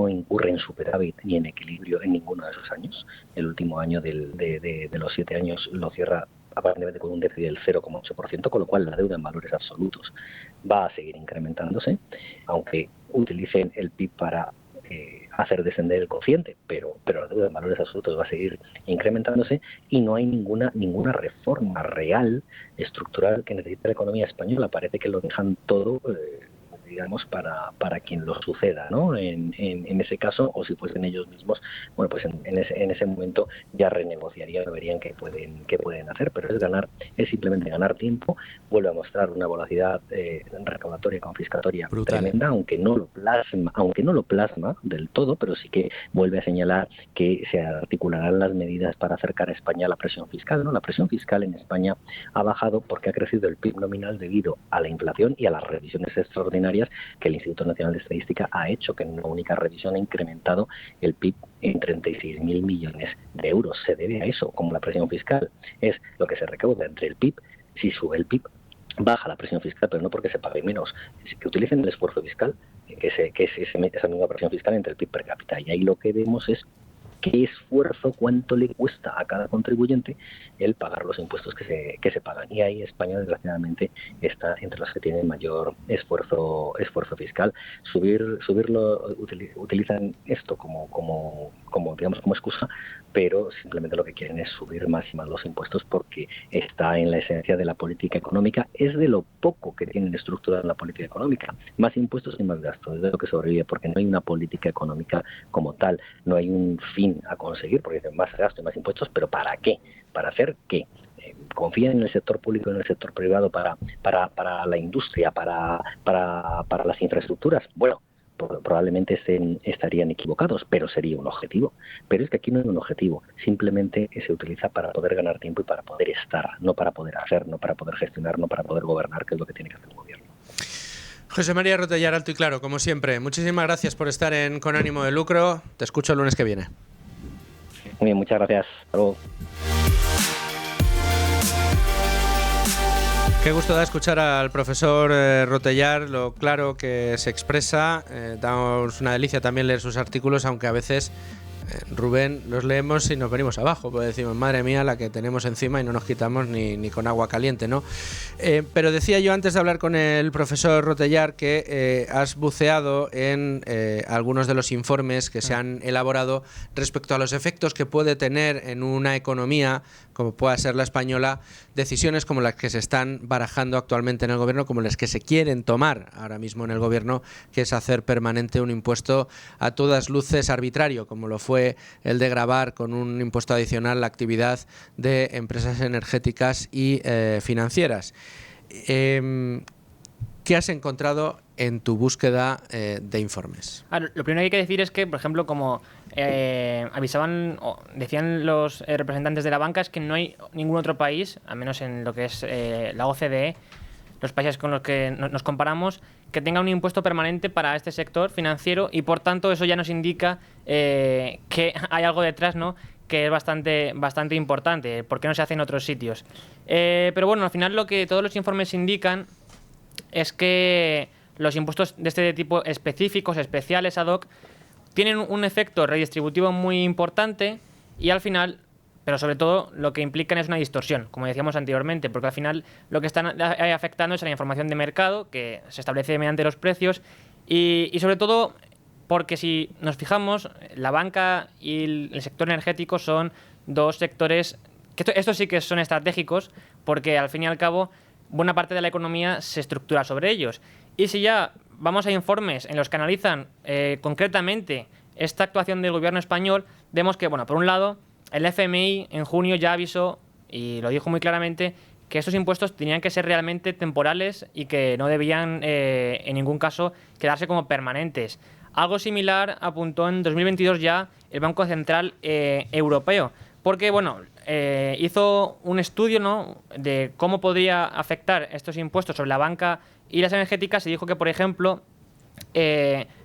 Speaker 7: incurre en superávit ni en equilibrio en ninguno de esos años. El último año de los 7 años lo cierra aparentemente con un déficit del 0,8%, con lo cual la deuda en valores absolutos va a seguir incrementándose, aunque utilicen el PIB para hacer descender el cociente, pero la deuda en valores absolutos va a seguir incrementándose y no hay ninguna reforma real, estructural, que necesite la economía española. Parece que lo dejan todo digamos, para quien lo suceda, ¿no? En ese caso, o si fuesen ellos mismos, bueno, pues en ese momento ya renegociarían, verían qué pueden hacer, pero es simplemente ganar tiempo. Vuelve a mostrar una voracidad recaudatoria, confiscatoria
Speaker 1: brutal,
Speaker 7: tremenda, aunque no lo plasma del todo, pero sí que vuelve a señalar que se articularán las medidas para acercar a España a la presión fiscal, ¿no? La presión fiscal en España ha bajado porque ha crecido el PIB nominal debido a la inflación y a las revisiones extraordinarias que el Instituto Nacional de Estadística ha hecho, que en una única revisión ha incrementado el PIB en 36.000 millones de euros. Se debe a eso, como la presión fiscal es lo que se recauda entre el PIB. Si sube el PIB, baja la presión fiscal, pero no porque se pague menos, es que utilicen el esfuerzo fiscal, que se mete esa misma presión fiscal entre el PIB per cápita. Y ahí lo que vemos es qué esfuerzo, cuánto le cuesta a cada contribuyente el pagar los impuestos que se pagan. Y ahí España, desgraciadamente, está entre los que tienen mayor esfuerzo fiscal. Utilizan esto como excusa, pero simplemente lo que quieren es subir más y más los impuestos porque está en la esencia de la política económica. Es de lo poco que tienen estructurada en la política económica. Más impuestos y más gastos, es de lo que sobrevive, porque no hay una política económica como tal, no hay un fin a conseguir, porque dicen más gasto y más impuestos, pero ¿para qué? ¿Para hacer qué? ¿Confían en el sector público y en el sector privado para la industria, para las infraestructuras? Bueno, probablemente estarían equivocados, pero sería un objetivo. Pero es que aquí no es un objetivo, simplemente se utiliza para poder ganar tiempo y para poder estar, no para poder hacer, no para poder gestionar, no para poder gobernar, que es lo que tiene que hacer el gobierno.
Speaker 1: José María Rotellar, alto y claro, como siempre. Muchísimas gracias por estar en Con Ánimo de Lucro. Te escucho el lunes que viene.
Speaker 7: Muy bien, muchas gracias. Hasta luego.
Speaker 1: Qué gusto da escuchar al profesor Rotellar, lo claro que se expresa. Damos una delicia también leer sus artículos, aunque a veces, Rubén, los leemos y nos venimos abajo, porque decimos, madre mía, la que tenemos encima y no nos quitamos ni con agua caliente, ¿no? Pero decía yo antes de hablar con el profesor Rotellar que has buceado en algunos de los informes que se han elaborado respecto a los efectos que puede tener en una economía como pueda ser la española, decisiones como las que se están barajando actualmente en el gobierno, como las que se quieren tomar ahora mismo en el gobierno, que es hacer permanente un impuesto a todas luces arbitrario, como lo fue el de gravar con un impuesto adicional la actividad de empresas energéticas y financieras. ¿Qué has encontrado en tu búsqueda de informes?
Speaker 3: Lo primero que hay que decir es que, por ejemplo, como avisaban o decían los representantes de la banca, es que no hay ningún otro país, al menos en lo que es la OCDE, los países con los que nos comparamos, que tenga un impuesto permanente para este sector financiero, y por tanto eso ya nos indica que hay algo detrás, ¿no?, que es bastante importante. ¿Por qué no se hace en otros sitios? Pero bueno, al final lo que todos los informes indican es que los impuestos de este tipo específicos, especiales, ad hoc, tienen un efecto redistributivo muy importante y al final, pero sobre todo, lo que implican es una distorsión, como decíamos anteriormente, porque al final lo que están afectando es a la información de mercado que se establece mediante los precios y sobre todo porque si nos fijamos, la banca y el sector energético son dos sectores que estos sí que son estratégicos, porque al fin y al cabo buena parte de la economía se estructura sobre ellos. Y si ya vamos a informes en los que analizan concretamente esta actuación del gobierno español, vemos que, bueno, por un lado, el FMI en junio ya avisó, y lo dijo muy claramente, que estos impuestos tenían que ser realmente temporales y que no debían en ningún caso quedarse como permanentes. Algo similar apuntó en 2022 ya el Banco Central Europeo, porque, bueno, hizo un estudio, ¿no?, de cómo podría afectar estos impuestos sobre la banca y las energéticas, y dijo que, por ejemplo,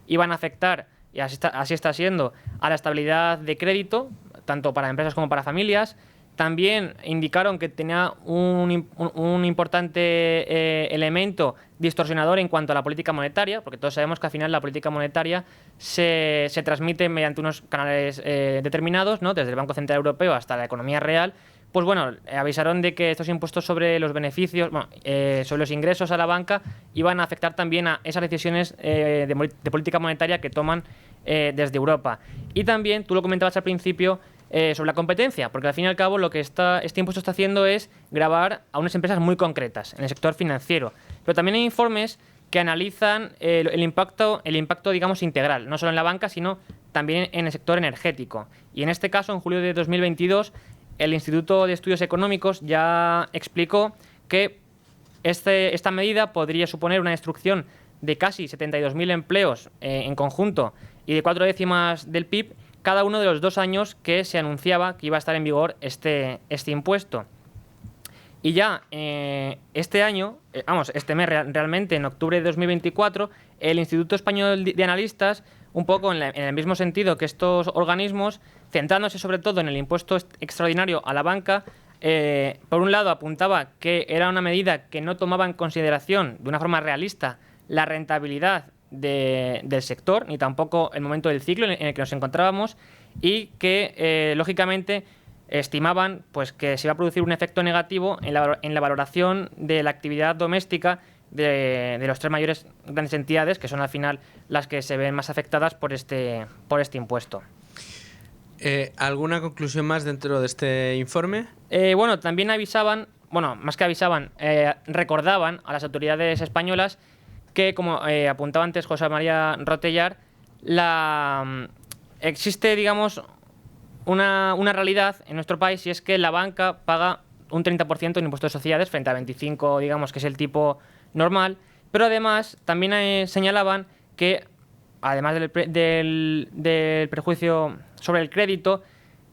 Speaker 3: iban a afectar, y así está siendo, a la estabilidad de crédito, tanto para empresas como para familias. También indicaron que tenía un importante elemento distorsionador en cuanto a la política monetaria, porque todos sabemos que al final la política monetaria se transmite mediante unos canales determinados, ¿no?, desde el Banco Central Europeo hasta la economía real. Pues bueno, avisaron de que estos impuestos sobre los beneficios, sobre los ingresos a la banca, iban a afectar también a esas decisiones de política monetaria que toman desde Europa. Y también, tú lo comentabas al principio, sobre la competencia, porque al fin y al cabo lo que este impuesto está haciendo es gravar a unas empresas muy concretas en el sector financiero. Pero también hay informes que analizan el impacto, digamos, integral, no solo en la banca, sino también en el sector energético. Y en este caso, en julio de 2022, el Instituto de Estudios Económicos ya explicó que esta medida podría suponer una destrucción de casi 72.000 empleos en conjunto y de 4 décimas del PIB cada uno de los 2 años que se anunciaba que iba a estar en vigor este impuesto. Y ya este año, este mes realmente, en octubre de 2024, el Instituto Español de Analistas, un poco en el mismo sentido que estos organismos, centrándose sobre todo en el impuesto extraordinario a la banca, por un lado apuntaba que era una medida que no tomaba en consideración de una forma realista la rentabilidad del sector, ni tampoco el momento del ciclo en el que nos encontrábamos, y que, lógicamente, estimaban pues que se iba a producir un efecto negativo en la valoración de la actividad doméstica de los 3 mayores grandes entidades, que son al final las que se ven más afectadas por este impuesto.
Speaker 1: ¿Alguna conclusión más dentro de este informe?
Speaker 3: Bueno, también avisaban, más que avisaban, recordaban a las autoridades españolas que, como apuntaba antes José María Rotellar, existe, digamos, una realidad en nuestro país, y es que la banca paga un 30% en impuestos de sociedades frente a 25%, digamos, que es el tipo normal, pero además también señalaban que, además del prejuicio sobre el crédito,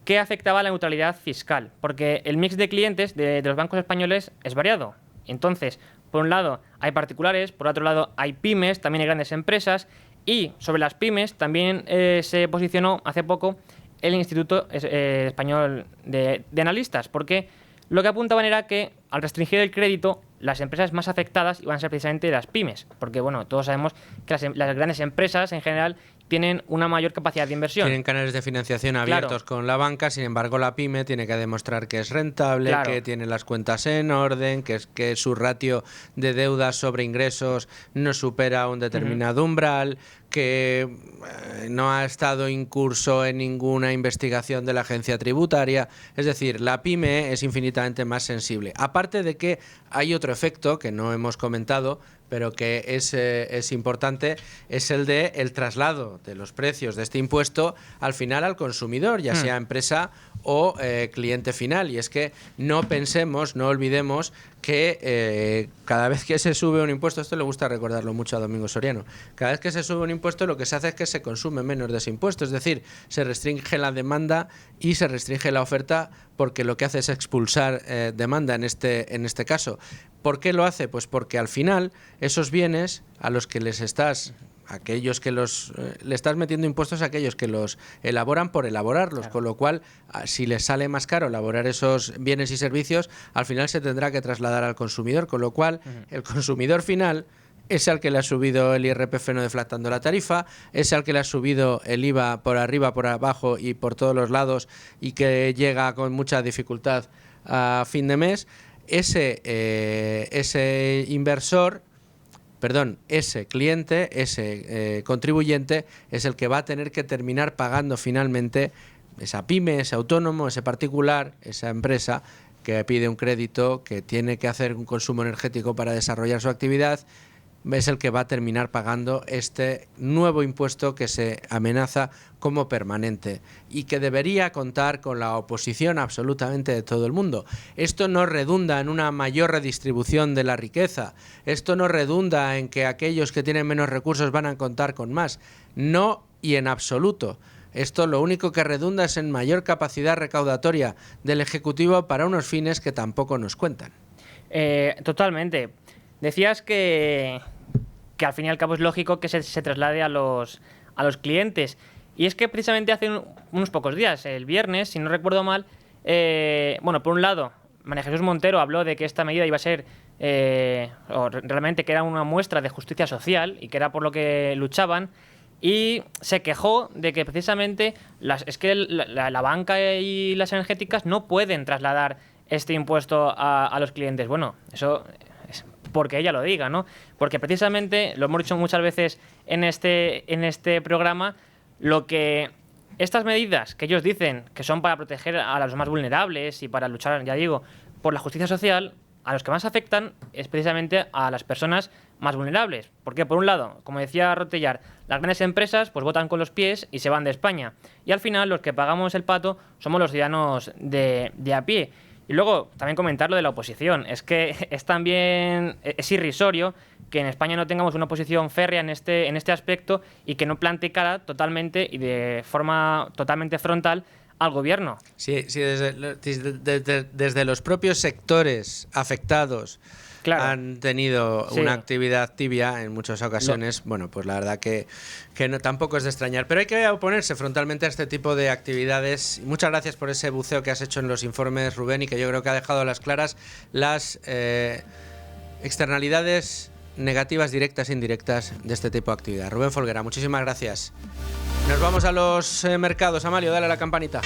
Speaker 3: que afectaba a la neutralidad fiscal, porque el mix de clientes de los bancos españoles es variado. Entonces, por un lado hay particulares, por otro lado hay pymes, también hay grandes empresas, y sobre las pymes también se posicionó hace poco el Instituto Español de Analistas, porque lo que apuntaban era que al restringir el crédito, las empresas más afectadas iban a ser precisamente las pymes, porque todos sabemos que las grandes empresas en general tienen una mayor capacidad de inversión.
Speaker 1: Tienen canales de financiación abiertos con la banca, sin embargo la pyme tiene que demostrar que es rentable, que tiene las cuentas en orden, que su ratio de deuda sobre ingresos no supera un determinado umbral, que no ha estado incurso en ninguna investigación de la agencia tributaria. Es decir, la pyme es infinitamente más sensible. Aparte de que hay otro efecto que no hemos comentado, pero que es importante, es el de el traslado de los precios de este impuesto al final al consumidor, ya sea empresa o cliente final. Y es que no olvidemos que cada vez que se sube un impuesto, esto le gusta recordarlo mucho a Domingo Soriano, cada vez que se sube un impuesto lo que se hace es que se consume menos de ese impuesto, es decir, se restringe la demanda y se restringe la oferta, porque lo que hace es expulsar demanda en este caso. ¿Por qué lo hace? Pues porque al final esos bienes a los que le estás metiendo impuestos a aquellos que los elaboran por elaborarlos, con lo cual, si les sale más caro elaborar esos bienes y servicios, al final se tendrá que trasladar al consumidor, con lo cual el consumidor final es al que le ha subido el IRPF no deflactando la tarifa, es al que le ha subido el IVA por arriba, por abajo y por todos los lados, y que llega con mucha dificultad a fin de mes. Ese cliente, ese contribuyente es el que va a tener que terminar pagando finalmente esa pyme, ese autónomo, ese particular, esa empresa que pide un crédito, que tiene que hacer un consumo energético para desarrollar su actividad. Es el que va a terminar pagando este nuevo impuesto que se amenaza como permanente y que debería contar con la oposición absolutamente de todo el mundo. Esto no redunda en una mayor redistribución de la riqueza, esto no redunda en que aquellos que tienen menos recursos van a contar con más, no y en absoluto. Esto lo único que redunda es en mayor capacidad recaudatoria del Ejecutivo para unos fines que tampoco nos cuentan.
Speaker 3: Totalmente. Decías que al fin y al cabo es lógico que se traslade a los clientes. Y es que precisamente hace unos pocos días, el viernes, si no recuerdo mal, por un lado, María Jesús Montero habló de que esta medida iba a ser, o realmente que era una muestra de justicia social y que era por lo que luchaban, y se quejó de que precisamente la banca y las energéticas no pueden trasladar este impuesto a los clientes. Bueno, eso es porque ella lo diga, ¿no? Porque precisamente, lo hemos dicho muchas veces en este programa, lo que estas medidas que ellos dicen que son para proteger a los más vulnerables y para luchar, ya digo, por la justicia social, a los que más afectan es precisamente a las personas más vulnerables. Porque, por un lado, como decía Rotellar, las grandes empresas pues votan con los pies y se van de España. Y al final los que pagamos el pato somos los ciudadanos de a pie. Y luego también comentar lo de la oposición. Es que es irrisorio que en España no tengamos una oposición férrea en este aspecto y que no plante cara totalmente y de forma totalmente frontal al gobierno.
Speaker 1: Sí, desde los propios sectores afectados han tenido una actividad tibia en muchas ocasiones. Bueno, pues la verdad que no, tampoco es de extrañar. Pero hay que oponerse frontalmente a este tipo de actividades. Y muchas gracias por ese buceo que has hecho en los informes, Rubén, y que yo creo que ha dejado a las claras las externalidades negativas directas e indirectas de este tipo de actividad. Rubén Folguera, muchísimas gracias. Nos vamos a los mercados. Amalio, dale a la campanita.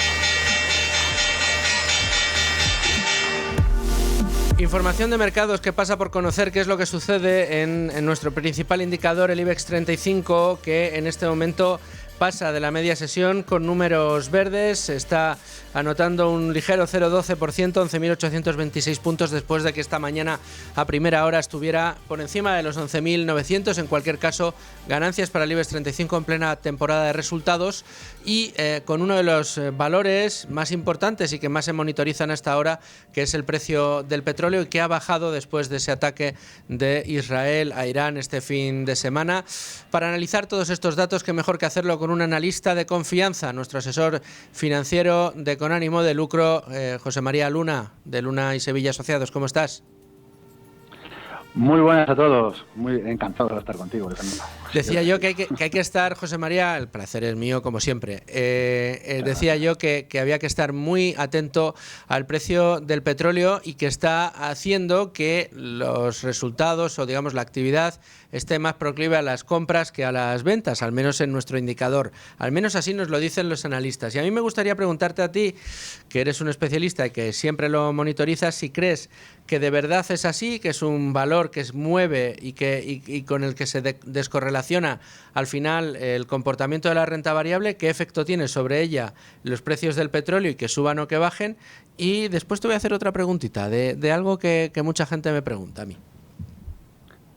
Speaker 1: Información de mercados que pasa por conocer qué es lo que sucede en nuestro principal indicador, el IBEX 35, que en este momento pasa de la media sesión con números verdes, está anotando un ligero 0,12%, 11.826 puntos, después de que esta mañana a primera hora estuviera por encima de los 11.900. En cualquier caso, ganancias para el IBEX 35 en plena temporada de resultados y con uno de los valores más importantes y que más se monitorizan hasta ahora, que es el precio del petróleo, y que ha bajado después de ese ataque de Israel a Irán este fin de semana. Para analizar todos estos datos, qué mejor que hacerlo con un analista de confianza, nuestro asesor financiero con ánimo de lucro, José María Luna, de Luna y Sevilla Asociados. ¿Cómo estás?
Speaker 8: Muy buenas a todos, muy encantado de estar contigo.
Speaker 1: Decía yo que hay que estar, José María, el placer es mío como siempre, decía yo que había que estar muy atento al precio del petróleo y que está haciendo que los resultados o digamos la actividad esté más proclive a las compras que a las ventas, al menos en nuestro indicador. Al menos así nos lo dicen los analistas. Y a mí me gustaría preguntarte a ti, que eres un especialista y que siempre lo monitorizas, si crees que de verdad es así, que es un valor que se mueve y con el que se descorrelaciona al final el comportamiento de la renta variable, qué efecto tiene sobre ella los precios del petróleo y que suban o que bajen. Y después te voy a hacer otra preguntita de algo que mucha gente me pregunta a mí.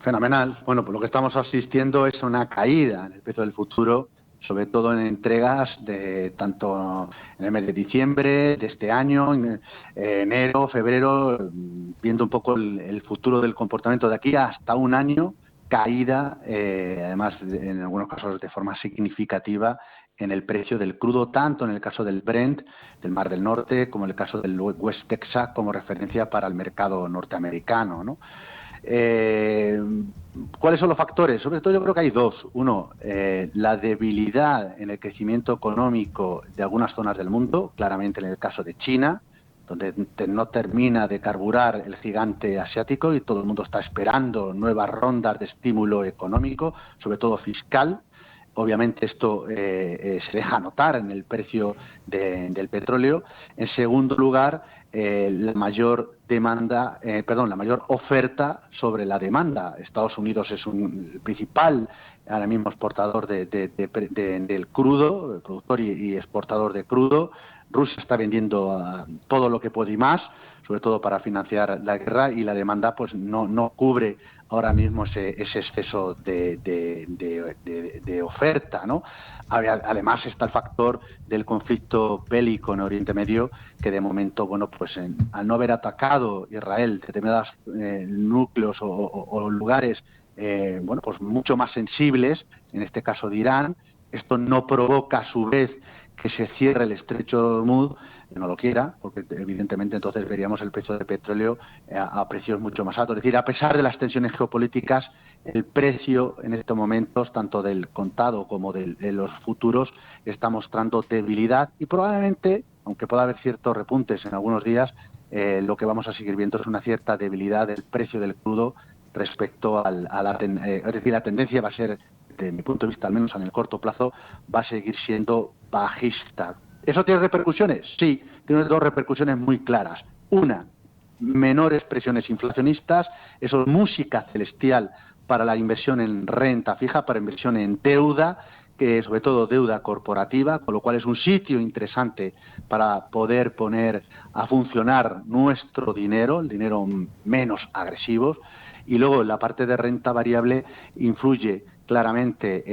Speaker 8: Fenomenal. Bueno, pues lo que estamos asistiendo es una caída en el precio del futuro, sobre todo en entregas de tanto en el mes de diciembre de este año, en enero, febrero, viendo un poco el futuro del comportamiento de aquí hasta un año, caída, además en algunos casos de forma significativa en el precio del crudo, tanto en el caso del Brent, del Mar del Norte, como en el caso del West Texas como referencia para el mercado norteamericano, ¿no? ¿Cuáles son los factores? Sobre todo yo creo que hay dos. Uno, la debilidad en el crecimiento económico de algunas zonas del mundo, claramente en el caso de China, donde no termina de carburar el gigante asiático y todo el mundo está esperando nuevas rondas de estímulo económico, sobre todo fiscal. Obviamente esto se deja notar en el precio del petróleo. En segundo lugar, la mayor oferta sobre la demanda. Estados Unidos es el principal ahora mismo exportador del crudo, productor y exportador de crudo. Rusia está vendiendo todo lo que puede y más, sobre todo para financiar la guerra, y la demanda pues no cubre ahora mismo ese exceso de oferta, ¿no? Además está el factor del conflicto bélico en Oriente Medio, que de momento, bueno, pues al no haber atacado Israel determinados núcleos o lugares, bueno, pues mucho más sensibles, en este caso de Irán, esto no provoca a su vez que se cierre el estrecho de Hormuz, no lo quiera, porque evidentemente entonces veríamos el precio del petróleo a precios mucho más altos. Es decir, a pesar de las tensiones geopolíticas, el precio en estos momentos, tanto del contado como de los futuros, está mostrando debilidad y probablemente, aunque pueda haber ciertos repuntes en algunos días, lo que vamos a seguir viendo es una cierta debilidad del precio del crudo respecto es decir, la tendencia va a ser, desde mi punto de vista, al menos en el corto plazo, va a seguir siendo bajista. ¿Eso tiene repercusiones? Sí, tiene dos repercusiones muy claras. Una, menores presiones inflacionistas, eso es música celestial para la inversión en renta fija, para inversión en deuda, sobre todo deuda corporativa, con lo cual es un sitio interesante para poder poner a funcionar nuestro dinero, el dinero menos agresivo. Y luego la parte de renta variable influye claramente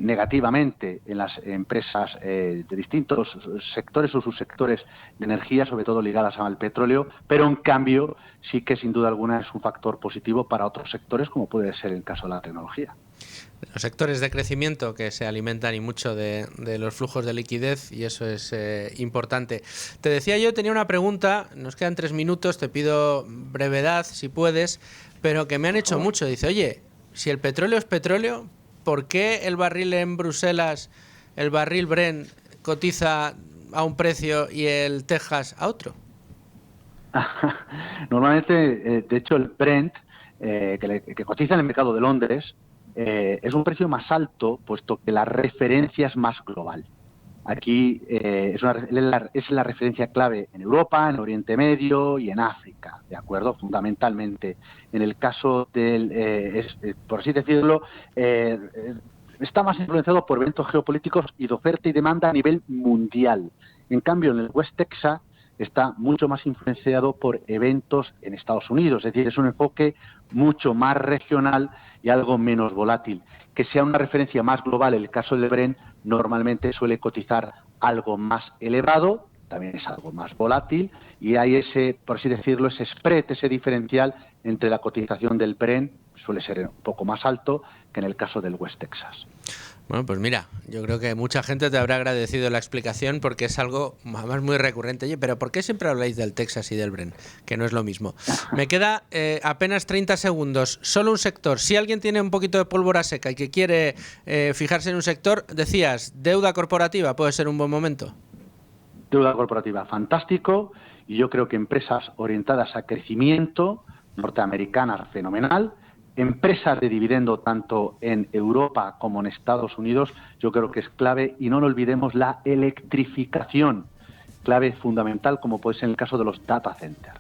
Speaker 8: negativamente en las empresas de distintos sectores o subsectores de energía, sobre todo ligadas al petróleo, pero en cambio sí que sin duda alguna es un factor positivo para otros sectores, como puede ser el caso de la tecnología.
Speaker 1: Los sectores de crecimiento que se alimentan y mucho de los flujos de liquidez, y eso es importante. Te decía yo, tenía una pregunta, nos quedan 3 minutos, te pido brevedad si puedes, pero que me han hecho mucho. Dice, oye, si el petróleo es petróleo, ¿por qué el barril en Bruselas, el barril Brent, cotiza a un precio y el Texas a otro?
Speaker 8: Normalmente, de hecho, el Brent, que cotiza en el mercado de Londres, es un precio más alto, puesto que la referencia es más global. Aquí es la referencia clave en Europa, en Oriente Medio y en África, ¿de acuerdo? Fundamentalmente. En el caso del, por así decirlo, está más influenciado por eventos geopolíticos y de oferta y demanda a nivel mundial. En cambio, en el West Texas está mucho más influenciado por eventos en Estados Unidos, es decir, es un enfoque mucho más regional y algo menos volátil. Que sea una referencia más global, el caso del Brent normalmente suele cotizar algo más elevado, también es algo más volátil, y hay ese, por así decirlo, ese spread, ese diferencial entre la cotización del Brent, suele ser un poco más alto que en el caso del West Texas.
Speaker 1: Bueno, pues mira, yo creo que mucha gente te habrá agradecido la explicación porque es algo además muy recurrente. Oye, pero ¿por qué siempre habláis del Texas y del Brent? Que no es lo mismo. Me queda apenas 30 segundos. Solo un sector. Si alguien tiene un poquito de pólvora seca y que quiere fijarse en un sector, decías, deuda corporativa puede ser un buen momento.
Speaker 8: Deuda corporativa, fantástico. Y yo creo que empresas orientadas a crecimiento, norteamericanas, fenomenal. Empresas de dividendo tanto en Europa como en Estados Unidos, yo creo que es clave, y no lo olvidemos, la electrificación, clave fundamental, como puede ser en el caso de los data centers.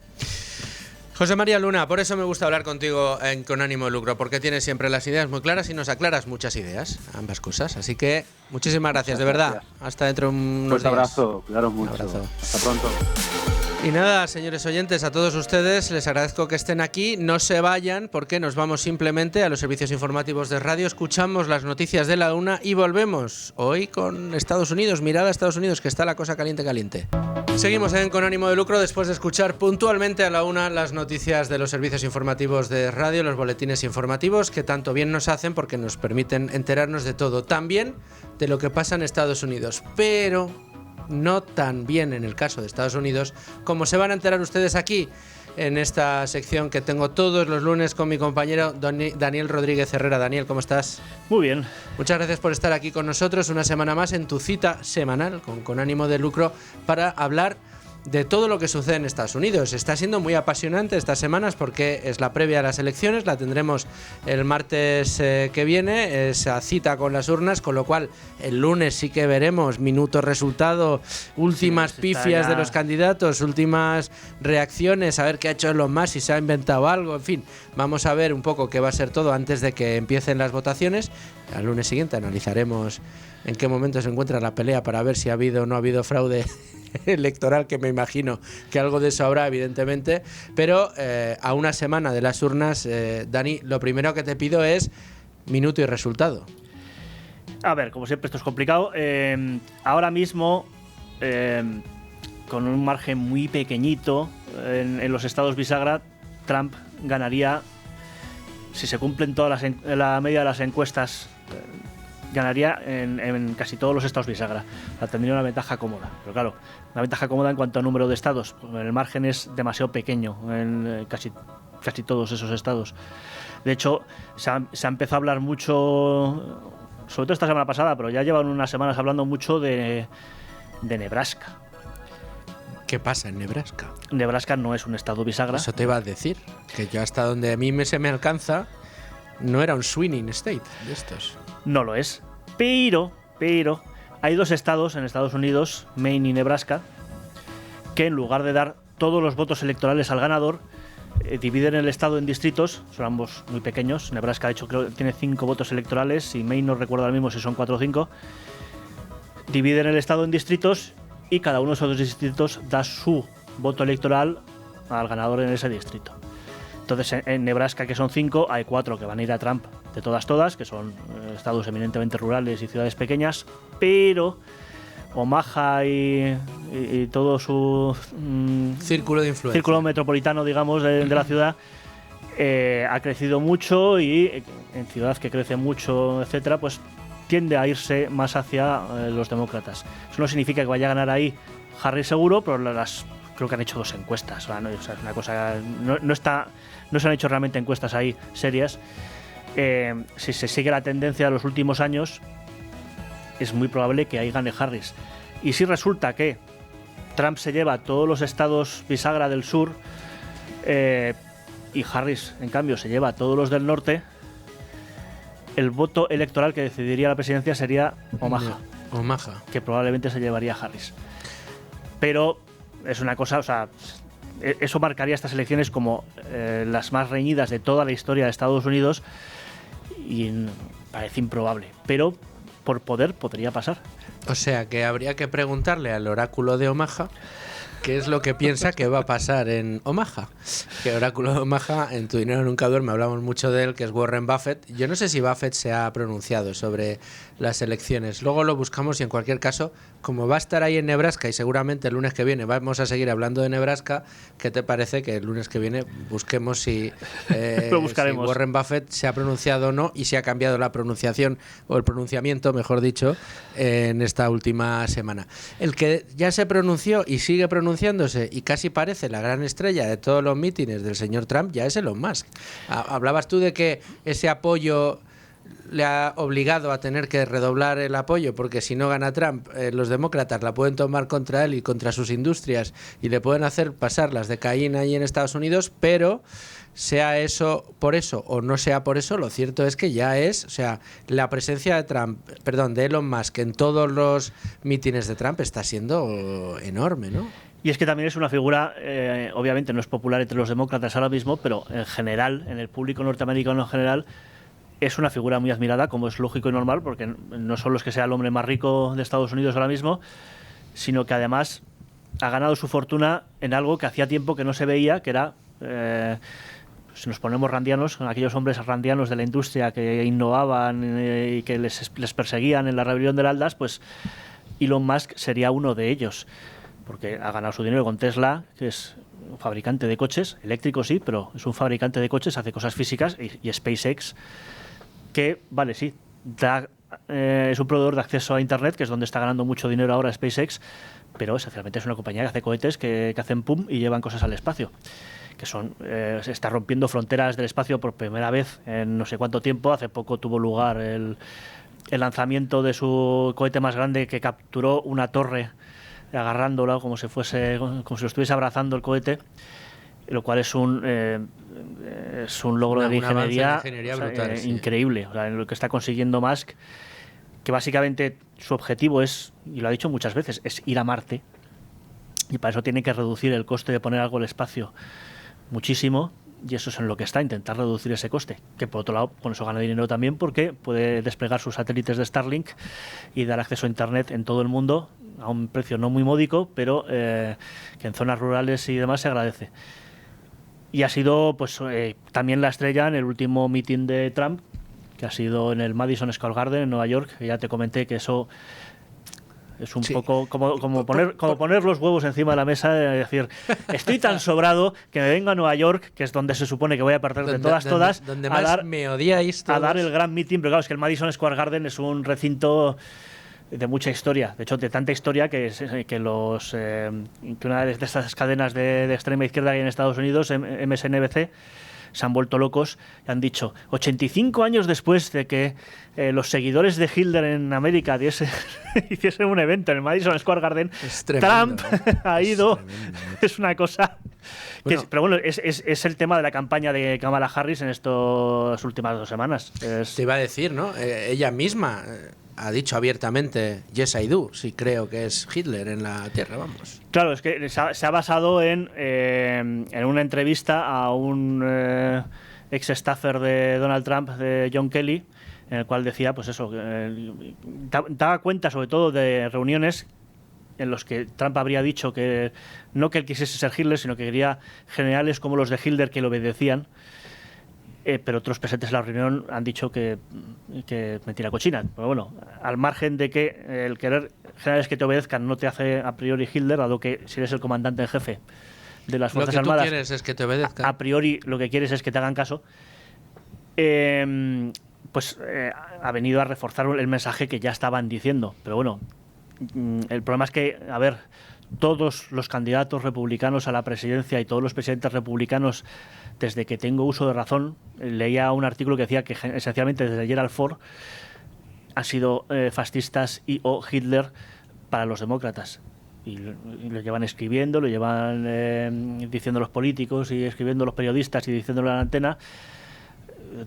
Speaker 1: José María Luna, por eso me gusta hablar contigo Con Ánimo de Lucro, porque tienes siempre las ideas muy claras y nos aclaras muchas ideas, ambas cosas. Así que muchísimas gracias, de verdad. Hasta dentro de unos días.
Speaker 8: Un abrazo, cuidaros mucho.
Speaker 1: Un abrazo.
Speaker 8: Hasta pronto.
Speaker 1: Y nada, señores oyentes, a todos ustedes les agradezco que estén aquí. No se vayan porque nos vamos simplemente a los servicios informativos de radio, escuchamos las noticias de la una y volvemos hoy con Estados Unidos. Mirada a Estados Unidos, que está la cosa caliente, caliente. Seguimos Con Ánimo de Lucro después de escuchar puntualmente a la una las noticias de los servicios informativos de radio, los boletines informativos que tanto bien nos hacen porque nos permiten enterarnos de todo, también de lo que pasa en Estados Unidos, pero no tan bien en el caso de Estados Unidos como se van a enterar ustedes aquí en esta sección que tengo todos los lunes con mi compañero Daniel Rodríguez Herrera. Daniel, ¿cómo estás?
Speaker 9: Muy bien.
Speaker 1: Muchas gracias por estar aquí con nosotros una semana más en tu cita semanal con Ánimo de Lucro para hablar de todo lo que sucede en Estados Unidos. Está siendo muy apasionante estas semanas porque es la previa a las elecciones, la tendremos el martes que viene, esa cita con las urnas, con lo cual el lunes sí que veremos minuto resultado, últimas pifias de los candidatos, últimas reacciones, a ver qué ha hecho Elon Musk, si se ha inventado algo, en fin, vamos a ver un poco qué va a ser todo antes de que empiecen las votaciones. Al lunes siguiente analizaremos en qué momento se encuentra la pelea para ver si ha habido o no ha habido fraude electoral, que me imagino que algo de eso habrá, evidentemente, pero a una semana de las urnas, Dani, lo primero que te pido es minuto y resultado.
Speaker 9: A ver, como siempre esto es complicado. Ahora mismo, con un margen muy pequeñito en los estados bisagra, Trump ganaría, si se cumplen todas la media de las encuestas, ganaría en casi todos los estados bisagra. O sea, tendría una ventaja cómoda. Pero claro, una ventaja cómoda en cuanto a número de estados. El margen es demasiado pequeño en casi todos esos estados. De hecho, se ha empezado a hablar mucho, sobre todo esta semana pasada, pero ya llevan unas semanas hablando mucho de Nebraska.
Speaker 1: ¿Qué pasa en Nebraska?
Speaker 9: Nebraska no es un estado bisagra.
Speaker 1: Eso te iba a decir, que yo hasta donde a mí se me alcanza, no era un swinging state de estos.
Speaker 9: No lo es, pero hay dos estados en Estados Unidos, Maine y Nebraska, que en lugar de dar todos los votos electorales al ganador, dividen el estado en distritos, son ambos muy pequeños. Nebraska, de hecho, creo que tiene 5 votos electorales y Maine no recuerdo ahora mismo si son 4 o 5. Dividen el estado en distritos y cada uno de esos distritos da su voto electoral al ganador en ese distrito. Entonces, en Nebraska, que son 5, hay 4 que van a ir a Trump de todas, que son estados eminentemente rurales y ciudades pequeñas, pero Omaha y todo su
Speaker 1: círculo de influencia,
Speaker 9: círculo metropolitano, digamos, de la ciudad, ha crecido mucho, y en ciudad que crece mucho, etcétera, pues tiende a irse más hacia los demócratas. Eso no significa que vaya a ganar ahí Harris seguro, pero creo que han hecho 2 encuestas. O sea, es una cosa, no se han hecho realmente encuestas ahí serias. Si se sigue la tendencia de los últimos años, es muy probable que ahí gane Harris. Y si resulta que Trump se lleva todos los estados bisagra del sur y Harris, en cambio, se lleva todos los del norte, el voto electoral que decidiría la presidencia sería Omaha, que probablemente se llevaría Harris. Pero es una cosa, o sea, eso marcaría estas elecciones como las más reñidas de toda la historia de Estados Unidos, y parece improbable, pero por poder podría pasar.
Speaker 1: O sea que habría que preguntarle al oráculo de Omaha qué es lo que piensa que va a pasar en Omaha. Que oráculo de Omaha, en Tu dinero nunca duerme, hablamos mucho de él, que es Warren Buffett. Yo no sé si Buffett se ha pronunciado sobre las elecciones. Luego lo buscamos, y en cualquier caso, como va a estar ahí en Nebraska y seguramente el lunes que viene vamos a seguir hablando de Nebraska, ¿qué te parece que el lunes que viene busquemos si Warren Buffett se ha pronunciado o no, y si ha cambiado la pronunciación o el pronunciamiento, mejor dicho, en esta última semana? El que ya se pronunció y sigue pronunciándose y casi parece la gran estrella de todos los mítines del señor Trump ya es Elon Musk. Hablabas tú de que ese apoyo le ha obligado a tener que redoblar el apoyo, porque si no gana Trump, los demócratas la pueden tomar contra él y contra sus industrias, y le pueden hacer pasar las de Caín ahí en Estados Unidos. Pero sea eso por eso o no sea por eso, lo cierto es que ya es, o sea, la presencia de Elon Musk en todos los mítines de Trump está siendo enorme, ¿no?
Speaker 9: Y es que también es una figura, obviamente no es popular entre los demócratas ahora mismo, pero en general, en el público norteamericano en general, es una figura muy admirada, como es lógico y normal, porque no solo es que sea el hombre más rico de Estados Unidos ahora mismo, sino que además ha ganado su fortuna en algo que hacía tiempo que no se veía, que era, si nos ponemos randianos, aquellos hombres randianos de la industria que innovaban y que les perseguían en la rebelión del Aldas, pues Elon Musk sería uno de ellos, porque ha ganado su dinero con Tesla, que es un fabricante de coches, eléctricos sí, pero es un fabricante de coches, hace cosas físicas, y SpaceX, que, vale, sí, es un proveedor de acceso a Internet, que es donde está ganando mucho dinero ahora SpaceX, pero esencialmente es una compañía que hace cohetes que hacen pum y llevan cosas al espacio, que se está rompiendo fronteras del espacio por primera vez en no sé cuánto tiempo. Hace poco tuvo lugar el lanzamiento de su cohete más grande, que capturó una torre agarrándola como si lo estuviese abrazando el cohete, lo cual es un logro de ingeniería brutal, increíble. O sea, en lo que está consiguiendo Musk, que básicamente su objetivo es, y lo ha dicho muchas veces, es ir a Marte, y para eso tiene que reducir el coste de poner algo al espacio muchísimo, y eso es en lo que está, intentar reducir ese coste, que por otro lado con eso gana dinero también, porque puede desplegar sus satélites de Starlink y dar acceso a Internet en todo el mundo a un precio no muy módico, pero que en zonas rurales y demás se agradece. Y ha sido pues también la estrella en el último meeting de Trump, que ha sido en el Madison Square Garden en Nueva York, que ya te comenté que eso es un poco como poner los huevos encima de la mesa y decir, estoy tan sobrado que me vengo a Nueva York, que es donde se supone que voy a perder de todas,
Speaker 1: donde más me odiáis todos,
Speaker 9: a dar el gran meeting. Pero claro, es que el Madison Square Garden es un recinto de mucha historia, de hecho de tanta historia que una de estas cadenas de extrema izquierda que hay en Estados Unidos, MSNBC, se han vuelto locos y han dicho, 85 años después de que los seguidores de Hitler en América hiciesen un evento en el Madison Square Garden, tremendo, Trump ha ido. Es una cosa que pero bueno, es el tema de la campaña de Kamala Harris en estas últimas 2 semanas.
Speaker 1: Te iba a decir, ¿no? Ella misma ha dicho abiertamente yes I do, si creo que es Hitler en la Tierra, vamos.
Speaker 9: Claro, es que se ha basado en una entrevista a un ex staffer de Donald Trump, de John Kelly, en el cual decía, pues eso, daba cuenta sobre todo de reuniones en los que Trump habría dicho que no que él quisiese ser Hitler, sino que quería generales como los de Hitler que le obedecían. Pero otros presentes en la reunión han dicho que mentira cochina. Pero bueno, al margen de que el querer generales que te obedezcan no te hace a priori Hitler, dado que si eres el comandante en jefe de las Fuerzas Armadas...
Speaker 1: Lo que tú quieres es que te obedezcan.
Speaker 9: A priori lo que quieres es que te hagan caso. Ha venido a reforzar el mensaje que ya estaban diciendo. Pero bueno, el problema es que, a ver, todos los candidatos republicanos a la presidencia y todos los presidentes republicanos, desde que tengo uso de razón, leía un artículo que decía que esencialmente desde Gerald Ford han sido fascistas o Hitler para los demócratas. Y lo llevan escribiendo, lo llevan diciendo los políticos y escribiendo los periodistas y diciéndolo en la antena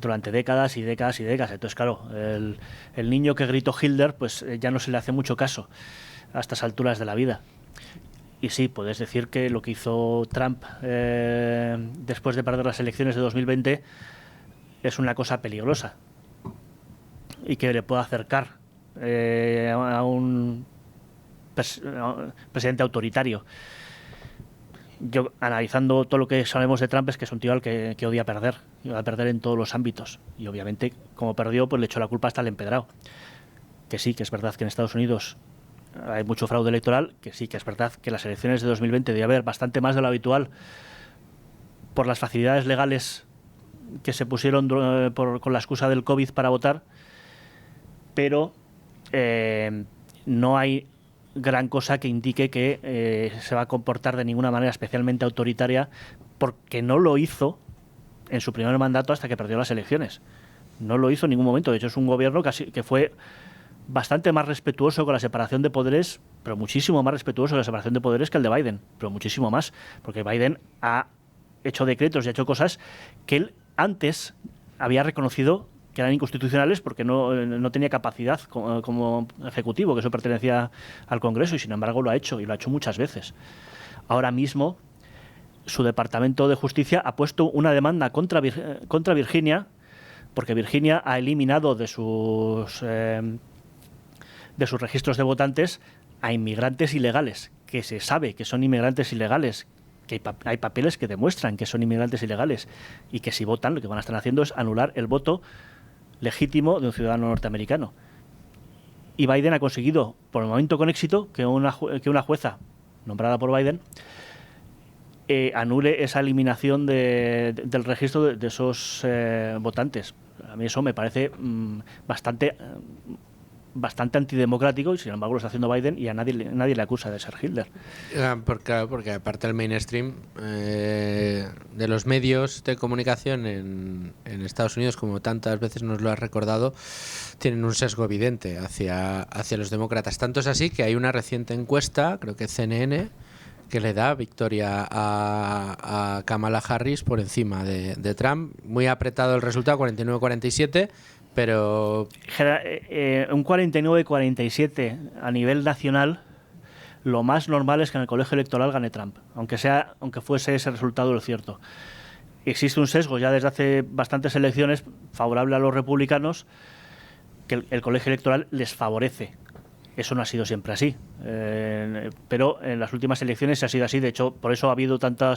Speaker 9: durante décadas y décadas y décadas. Entonces, claro, el niño que gritó Hitler, pues ya no se le hace mucho caso a estas alturas de la vida. Y sí, puedes decir que lo que hizo Trump después de perder las elecciones de 2020 es una cosa peligrosa y que le puede acercar a un presidente autoritario. Yo, analizando todo lo que sabemos de Trump, es que es un tío al que odia perder, y va a perder en todos los ámbitos. Y obviamente, como perdió, pues le echó la culpa hasta el empedrado. Que sí, que es verdad que en Estados Unidos hay mucho fraude electoral, que sí, que es verdad que las elecciones de 2020 debía haber bastante más de lo habitual por las facilidades legales que se pusieron con la excusa del COVID para votar, pero no hay gran cosa que indique que se va a comportar de ninguna manera especialmente autoritaria, porque no lo hizo en su primer mandato hasta que perdió las elecciones. No lo hizo en ningún momento. De hecho, es un gobierno que fue bastante más respetuoso con la separación de poderes, pero muchísimo más respetuoso con la separación de poderes que el de Biden, pero muchísimo más, porque Biden ha hecho decretos y ha hecho cosas que él antes había reconocido que eran inconstitucionales porque no tenía capacidad como ejecutivo, que eso pertenecía al Congreso, y sin embargo lo ha hecho, y lo ha hecho muchas veces. Ahora mismo su Departamento de Justicia ha puesto una demanda contra Virginia, porque Virginia ha eliminado de sus registros de votantes a inmigrantes ilegales, que se sabe que son inmigrantes ilegales, que hay papeles que demuestran que son inmigrantes ilegales, y que si votan lo que van a estar haciendo es anular el voto legítimo de un ciudadano norteamericano. Y Biden ha conseguido, por el momento con éxito, que una jueza nombrada por Biden anule esa eliminación del registro de esos votantes. A mí eso me parece bastante antidemocrático, y sin embargo lo está haciendo Biden, y a nadie le acusa de ser Hitler.
Speaker 1: Porque aparte el mainstream de los medios de comunicación en Estados Unidos, como tantas veces nos lo has recordado, tienen un sesgo evidente hacia los demócratas. Tanto es así que hay una reciente encuesta, creo que CNN, que le da victoria a Kamala Harris por encima de Trump. Muy apretado el resultado, 49-47, pero...
Speaker 9: Un 49-47 a nivel nacional, lo más normal es que en el colegio electoral gane Trump, aunque fuese ese resultado lo cierto. Existe un sesgo ya desde hace bastantes elecciones favorable a los republicanos, que el colegio electoral les favorece. Eso no ha sido siempre así, pero en las últimas elecciones se ha sido así. De hecho, por eso ha habido ha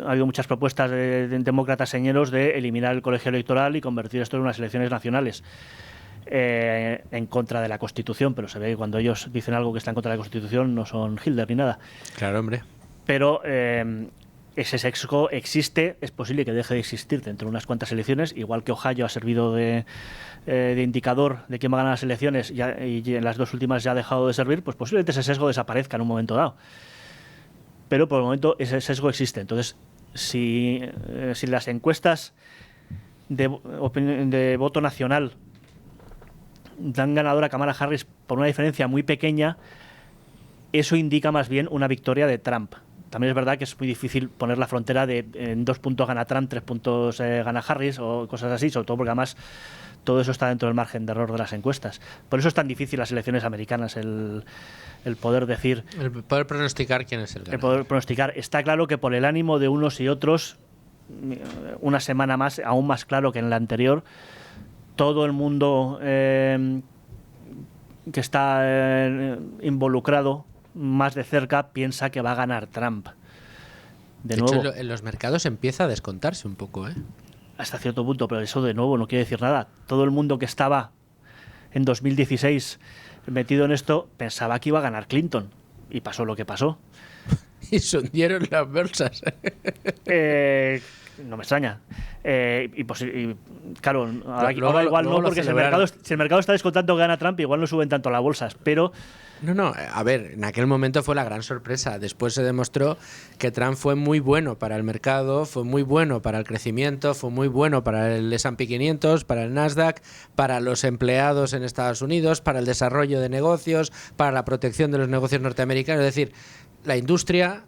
Speaker 9: habido muchas propuestas de demócratas señeros de eliminar el colegio electoral y convertir esto en unas elecciones nacionales en contra de la Constitución, pero se ve que cuando ellos dicen algo que está en contra de la Constitución no son Hitler ni nada.
Speaker 1: Claro, hombre.
Speaker 9: Pero ese sesgo existe, es posible que deje de existir dentro de unas cuantas elecciones, igual que Ohio ha servido de indicador de quién va a ganar las elecciones y en las dos últimas ya ha dejado de servir, pues posiblemente ese sesgo desaparezca en un momento dado. Pero por el momento ese sesgo existe. Entonces, si las encuestas de voto nacional dan ganadora a Kamala Harris por una diferencia muy pequeña, eso indica más bien una victoria de Trump. también es verdad que es muy difícil poner la frontera de en 2 puntos gana Trump, 3 puntos gana Harris o cosas así, sobre todo porque además todo eso está dentro del margen de error de las encuestas. Por eso es tan difícil las elecciones americanas, el poder decir...
Speaker 1: El poder pronosticar quién es el ganador.
Speaker 9: El poder pronosticar. Está claro que por el ánimo de unos y otros, una semana más, aún más claro que en la anterior, todo el mundo que está involucrado más de cerca piensa que va a ganar Trump. De nuevo,
Speaker 1: hecho, en los mercados empieza a descontarse un poco, ¿eh?
Speaker 9: Hasta cierto punto, pero eso de nuevo no quiere decir nada. Todo el mundo que estaba en 2016 metido en esto pensaba que iba a ganar Clinton y pasó lo que pasó.
Speaker 1: Y se hundieron las bolsas.
Speaker 9: No me extraña. Y claro, ahora
Speaker 1: Luego
Speaker 9: igual no, porque si el mercado está descontando que gana Trump, igual no suben tanto las bolsas, pero...
Speaker 1: No, a ver, en aquel momento fue la gran sorpresa. Después se demostró que Trump fue muy bueno para el mercado, fue muy bueno para el crecimiento, fue muy bueno para el S&P 500, para el Nasdaq, para los empleados en Estados Unidos, para el desarrollo de negocios, para la protección de los negocios norteamericanos. Es decir, la industria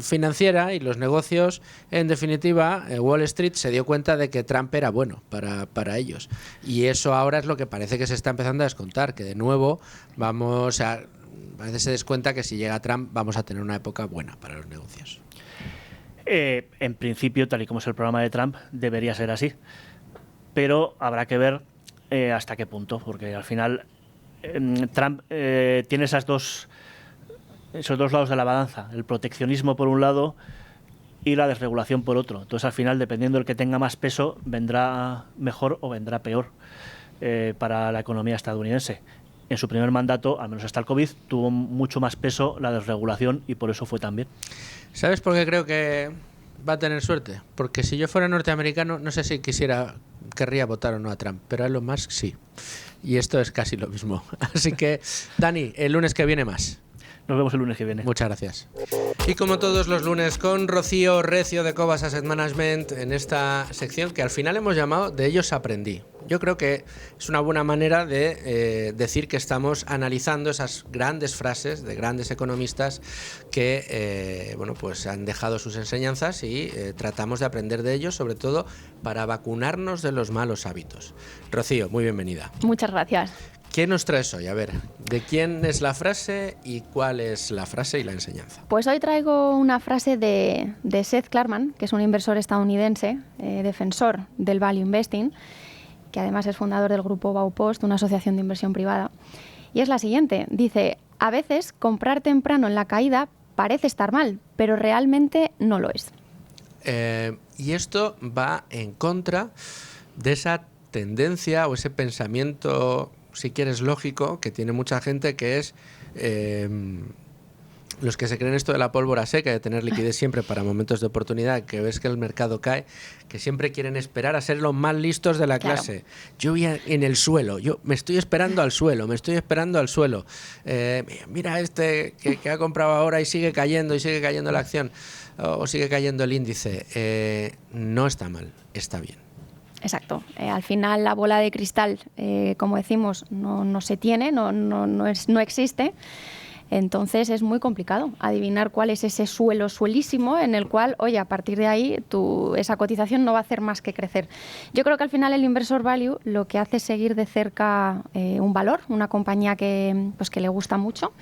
Speaker 1: financiera y los negocios, en definitiva, Wall Street se dio cuenta de que Trump era bueno para ellos. Y eso ahora es lo que parece que se está empezando a descontar, que de nuevo parece se des cuenta que si llega Trump vamos a tener una época buena para los negocios.
Speaker 9: En principio, tal y como es el programa de Trump, debería ser así. Pero habrá que ver hasta qué punto, porque al final Trump tiene esos dos lados de la balanza, el proteccionismo por un lado y la desregulación por otro. Entonces, al final, dependiendo del que tenga más peso, vendrá mejor o vendrá peor para la economía estadounidense. En su primer mandato, al menos hasta el COVID, tuvo mucho más peso la desregulación y por eso fue tan bien.
Speaker 1: ¿Sabes por qué creo que va a tener suerte? Porque si yo fuera norteamericano, no sé si querría votar o no a Trump, pero a Elon Musk sí. Y esto es casi lo mismo. Así que, Dani, el lunes que viene más.
Speaker 9: Nos vemos el lunes que viene.
Speaker 1: Muchas gracias. Y como todos los lunes, con Rocío Recio de Cobas Asset Management, en esta sección que al final hemos llamado De ellos aprendí. Yo creo que es una buena manera de decir que estamos analizando esas grandes frases de grandes economistas que pues han dejado sus enseñanzas y tratamos de aprender de ellos, sobre todo para vacunarnos de los malos hábitos. Rocío, muy bienvenida.
Speaker 10: Muchas gracias.
Speaker 1: ¿Qué nos traes hoy? A ver, ¿de quién es la frase y cuál es la frase y la enseñanza?
Speaker 10: Pues hoy traigo una frase de Seth Klarman, que es un inversor estadounidense, defensor del Value Investing, que además es fundador del grupo Baupost, una asociación de inversión privada. Y es la siguiente, dice: a veces comprar temprano en la caída parece estar mal, pero realmente no lo es.
Speaker 1: Y esto va en contra de esa tendencia o ese pensamiento, si quieres, lógico, que tiene mucha gente, que es los que se creen esto de la pólvora seca, de tener liquidez siempre para momentos de oportunidad, que ves que el mercado cae, que siempre quieren esperar a ser los más listos de la clase. Yo voy en el suelo, yo me estoy esperando al suelo, mira este que ha comprado ahora y sigue cayendo la acción, o sigue cayendo el índice. No está mal, está bien.
Speaker 10: Exacto. Al final la bola de cristal, como decimos, no se tiene, no existe. Entonces es muy complicado adivinar cuál es ese suelísimo en el cual, oye, a partir de ahí esa cotización no va a hacer más que crecer. Yo creo que al final el inversor value lo que hace es seguir de cerca un valor, una compañía que le gusta mucho,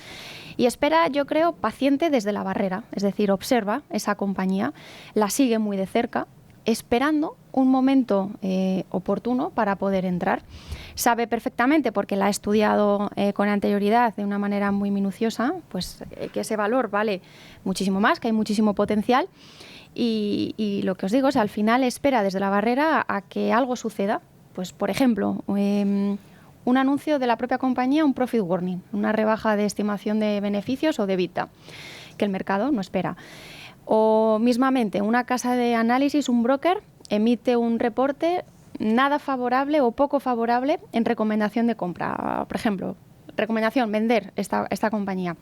Speaker 10: y espera, yo creo, paciente desde la barrera. Es decir, observa esa compañía, la sigue muy de cerca, esperando un momento oportuno para poder entrar. Sabe perfectamente, porque la ha estudiado con anterioridad de una manera muy minuciosa, pues que ese valor vale muchísimo más, que hay muchísimo potencial, y lo que os digo es, al final espera desde la barrera a que algo suceda. Pues, por ejemplo, un anuncio de la propia compañía, un profit warning, una rebaja de estimación de beneficios o de EBITDA, que el mercado no espera. O mismamente, una casa de análisis, un broker, emite un reporte nada favorable o poco favorable en recomendación de compra. Por ejemplo, recomendación, vender esta compañía.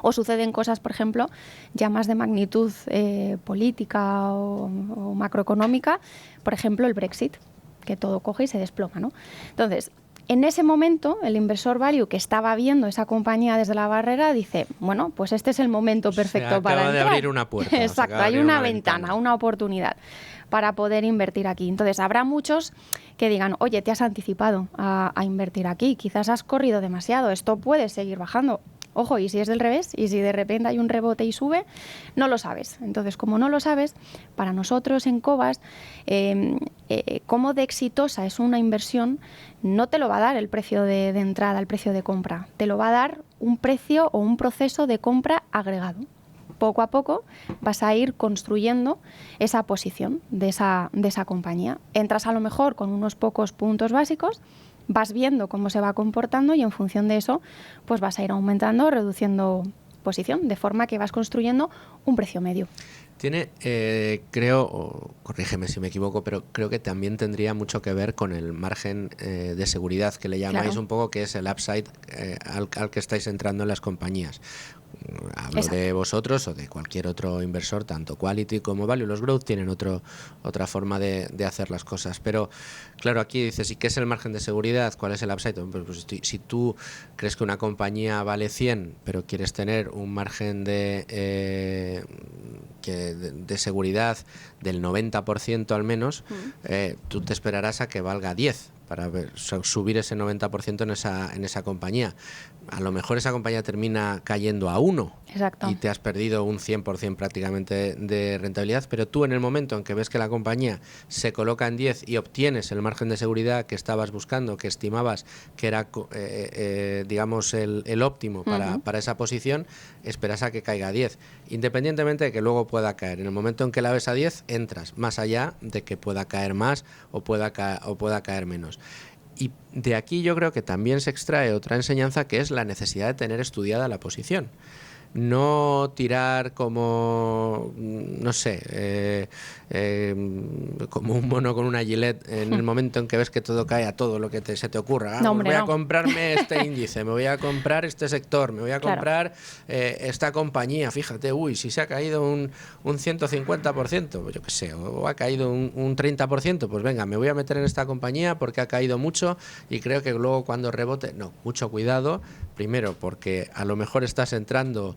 Speaker 10: O suceden cosas, por ejemplo, ya más de magnitud política o macroeconómica, por ejemplo, el Brexit, que todo coge y se desploma, ¿no? Entonces, En ese momento, el inversor value que estaba viendo esa compañía desde la barrera dice, bueno, pues este es el momento perfecto para entrar.
Speaker 1: Se acaba de abrir una puerta.
Speaker 10: Exacto, hay una ventana, una oportunidad para poder invertir aquí. Entonces, habrá muchos que digan, oye, te has anticipado a invertir aquí, quizás has corrido demasiado, esto puede seguir bajando. Ojo, y si es del revés, y si de repente hay un rebote y sube, no lo sabes. Entonces, como no lo sabes, para nosotros en Cobas, cómo de exitosa es una inversión, no te lo va a dar el precio de entrada, el precio de compra. Te lo va a dar un precio o un proceso de compra agregado. Poco a poco vas a ir construyendo esa posición de esa compañía. Entras a lo mejor con unos pocos puntos básicos, vas viendo cómo se va comportando y en función de eso pues vas a ir aumentando o reduciendo posición, de forma que vas construyendo un precio medio.
Speaker 1: Tiene, creo, o corrígeme si me equivoco, pero creo que también tendría mucho que ver con el margen de seguridad que le llamáis, claro, un poco, que es el upside al que estáis entrando en las compañías. Hablo Exacto. de vosotros o de cualquier otro inversor, tanto Quality como Value. Los Growth tienen otra forma de hacer las cosas, pero claro, aquí dices, ¿y qué es el margen de seguridad? ¿Cuál es el upside? Pues si tú crees que una compañía vale 100, pero quieres tener un margen de seguridad del 90% al menos, tú te esperarás a que valga 10 para subir ese 90% en esa compañía. A lo mejor esa compañía termina cayendo a 1. Exacto. Y te has perdido un 100% prácticamente de rentabilidad, pero tú en el momento en que ves que la compañía se coloca en 10 y obtienes el margen de seguridad que estabas buscando, que estimabas que era digamos el óptimo para esa posición, esperas a que caiga a 10, independientemente de que luego pueda caer. En el momento en que la ves a 10, entras, más allá de que pueda caer más o pueda caer menos. Y de aquí yo creo que también se extrae otra enseñanza, que es la necesidad de tener estudiada la posición. No tirar como, no sé, como un mono con una Gillette en el momento en que ves que todo cae a todo lo que se te ocurra. No, voy a comprarme este índice, me voy a comprar este sector, me voy a comprar esta compañía. Fíjate, si se ha caído un 150%, pues yo qué sé, o ha caído un 30%, pues venga, me voy a meter en esta compañía porque ha caído mucho y creo que luego cuando rebote, no, mucho cuidado. Primero, porque a lo mejor estás entrando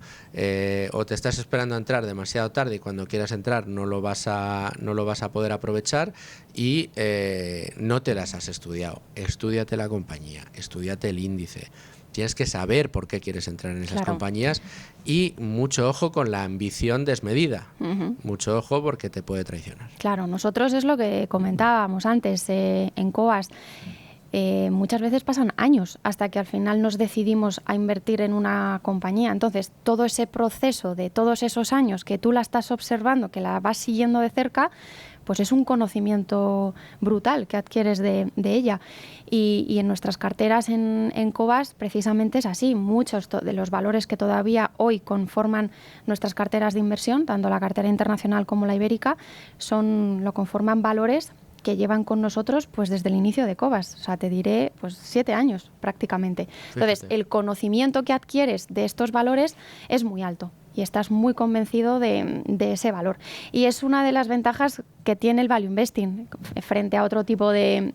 Speaker 1: o te estás esperando a entrar demasiado tarde y cuando quieras entrar no lo vas a poder aprovechar y no te las has estudiado. Estúdiate la compañía, estúdiate el índice. Tienes que saber por qué quieres entrar en esas compañías y mucho ojo con la ambición desmedida. Mucho ojo porque te puede traicionar.
Speaker 10: Claro, nosotros es lo que comentábamos antes en Cobas. Muchas veces pasan años hasta que al final nos decidimos a invertir en una compañía. Entonces, todo ese proceso de todos esos años que tú la estás observando, que la vas siguiendo de cerca, pues es un conocimiento brutal que adquieres de ella. Y en nuestras carteras en Cobas precisamente es así. Muchos de los valores que todavía hoy conforman nuestras carteras de inversión, tanto la cartera internacional como la ibérica, lo conforman valores que llevan con nosotros pues desde el inicio de Cobas, o sea, te diré pues 7 años prácticamente. Entonces, el conocimiento que adquieres de estos valores es muy alto y estás muy convencido de ese valor. Y es una de las ventajas que tiene el value investing frente a otro tipo de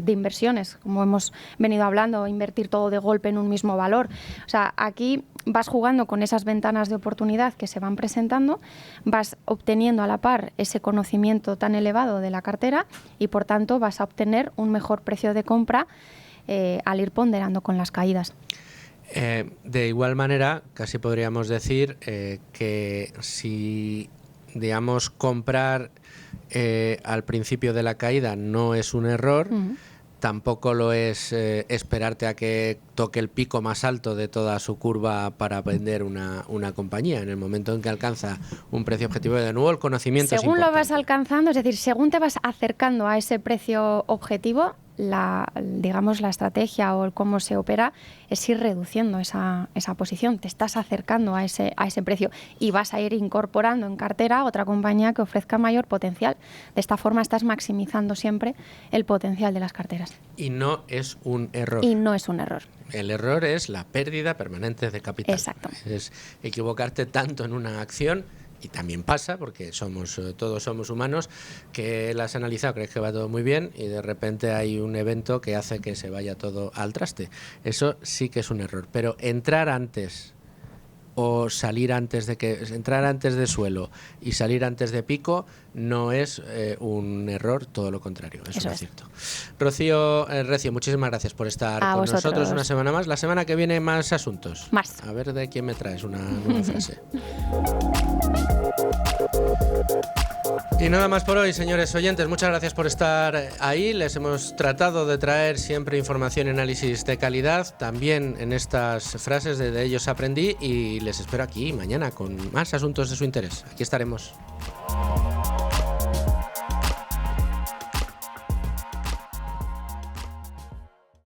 Speaker 10: inversiones, como hemos venido hablando, invertir todo de golpe en un mismo valor. O sea, aquí vas jugando con esas ventanas de oportunidad que se van presentando, vas obteniendo a la par ese conocimiento tan elevado de la cartera y, por tanto, vas a obtener un mejor precio de compra al ir ponderando con las caídas.
Speaker 1: De igual manera, casi podríamos decir que si, digamos, comprar al principio de la caída no es un error, tampoco lo es esperarte a que toque el pico más alto de toda su curva para vender una compañía. En el momento en que alcanza un precio objetivo, de nuevo el conocimiento es importante.
Speaker 10: Según lo vas alcanzando, es decir, según te vas acercando a ese precio objetivo, la estrategia o el cómo se opera es ir reduciendo esa posición. Te estás acercando a ese precio y vas a ir incorporando en cartera otra compañía que ofrezca mayor potencial. De esta forma estás maximizando siempre el potencial de las carteras.
Speaker 1: Y no es un error. El error es la pérdida permanente de capital.
Speaker 10: Exacto.
Speaker 1: Es equivocarte tanto en una acción y también pasa, porque todos somos humanos, que las has analizado, crees que va todo muy bien y de repente hay un evento que hace que se vaya todo al traste. Eso sí que es un error, pero entrar antes o entrar antes de suelo y salir antes de pico no es un error, todo lo contrario, eso es cierto. Rocío Recio, muchísimas gracias por estar con nosotros una semana más. La semana que viene más asuntos.
Speaker 10: Más.
Speaker 1: A ver de quién me traes una nueva frase. Y nada más por hoy, señores oyentes. Muchas gracias por estar ahí. Les hemos tratado de traer siempre información y análisis de calidad, también en estas frases de ellos aprendí, y les espero aquí mañana con más asuntos de su interés. Aquí estaremos.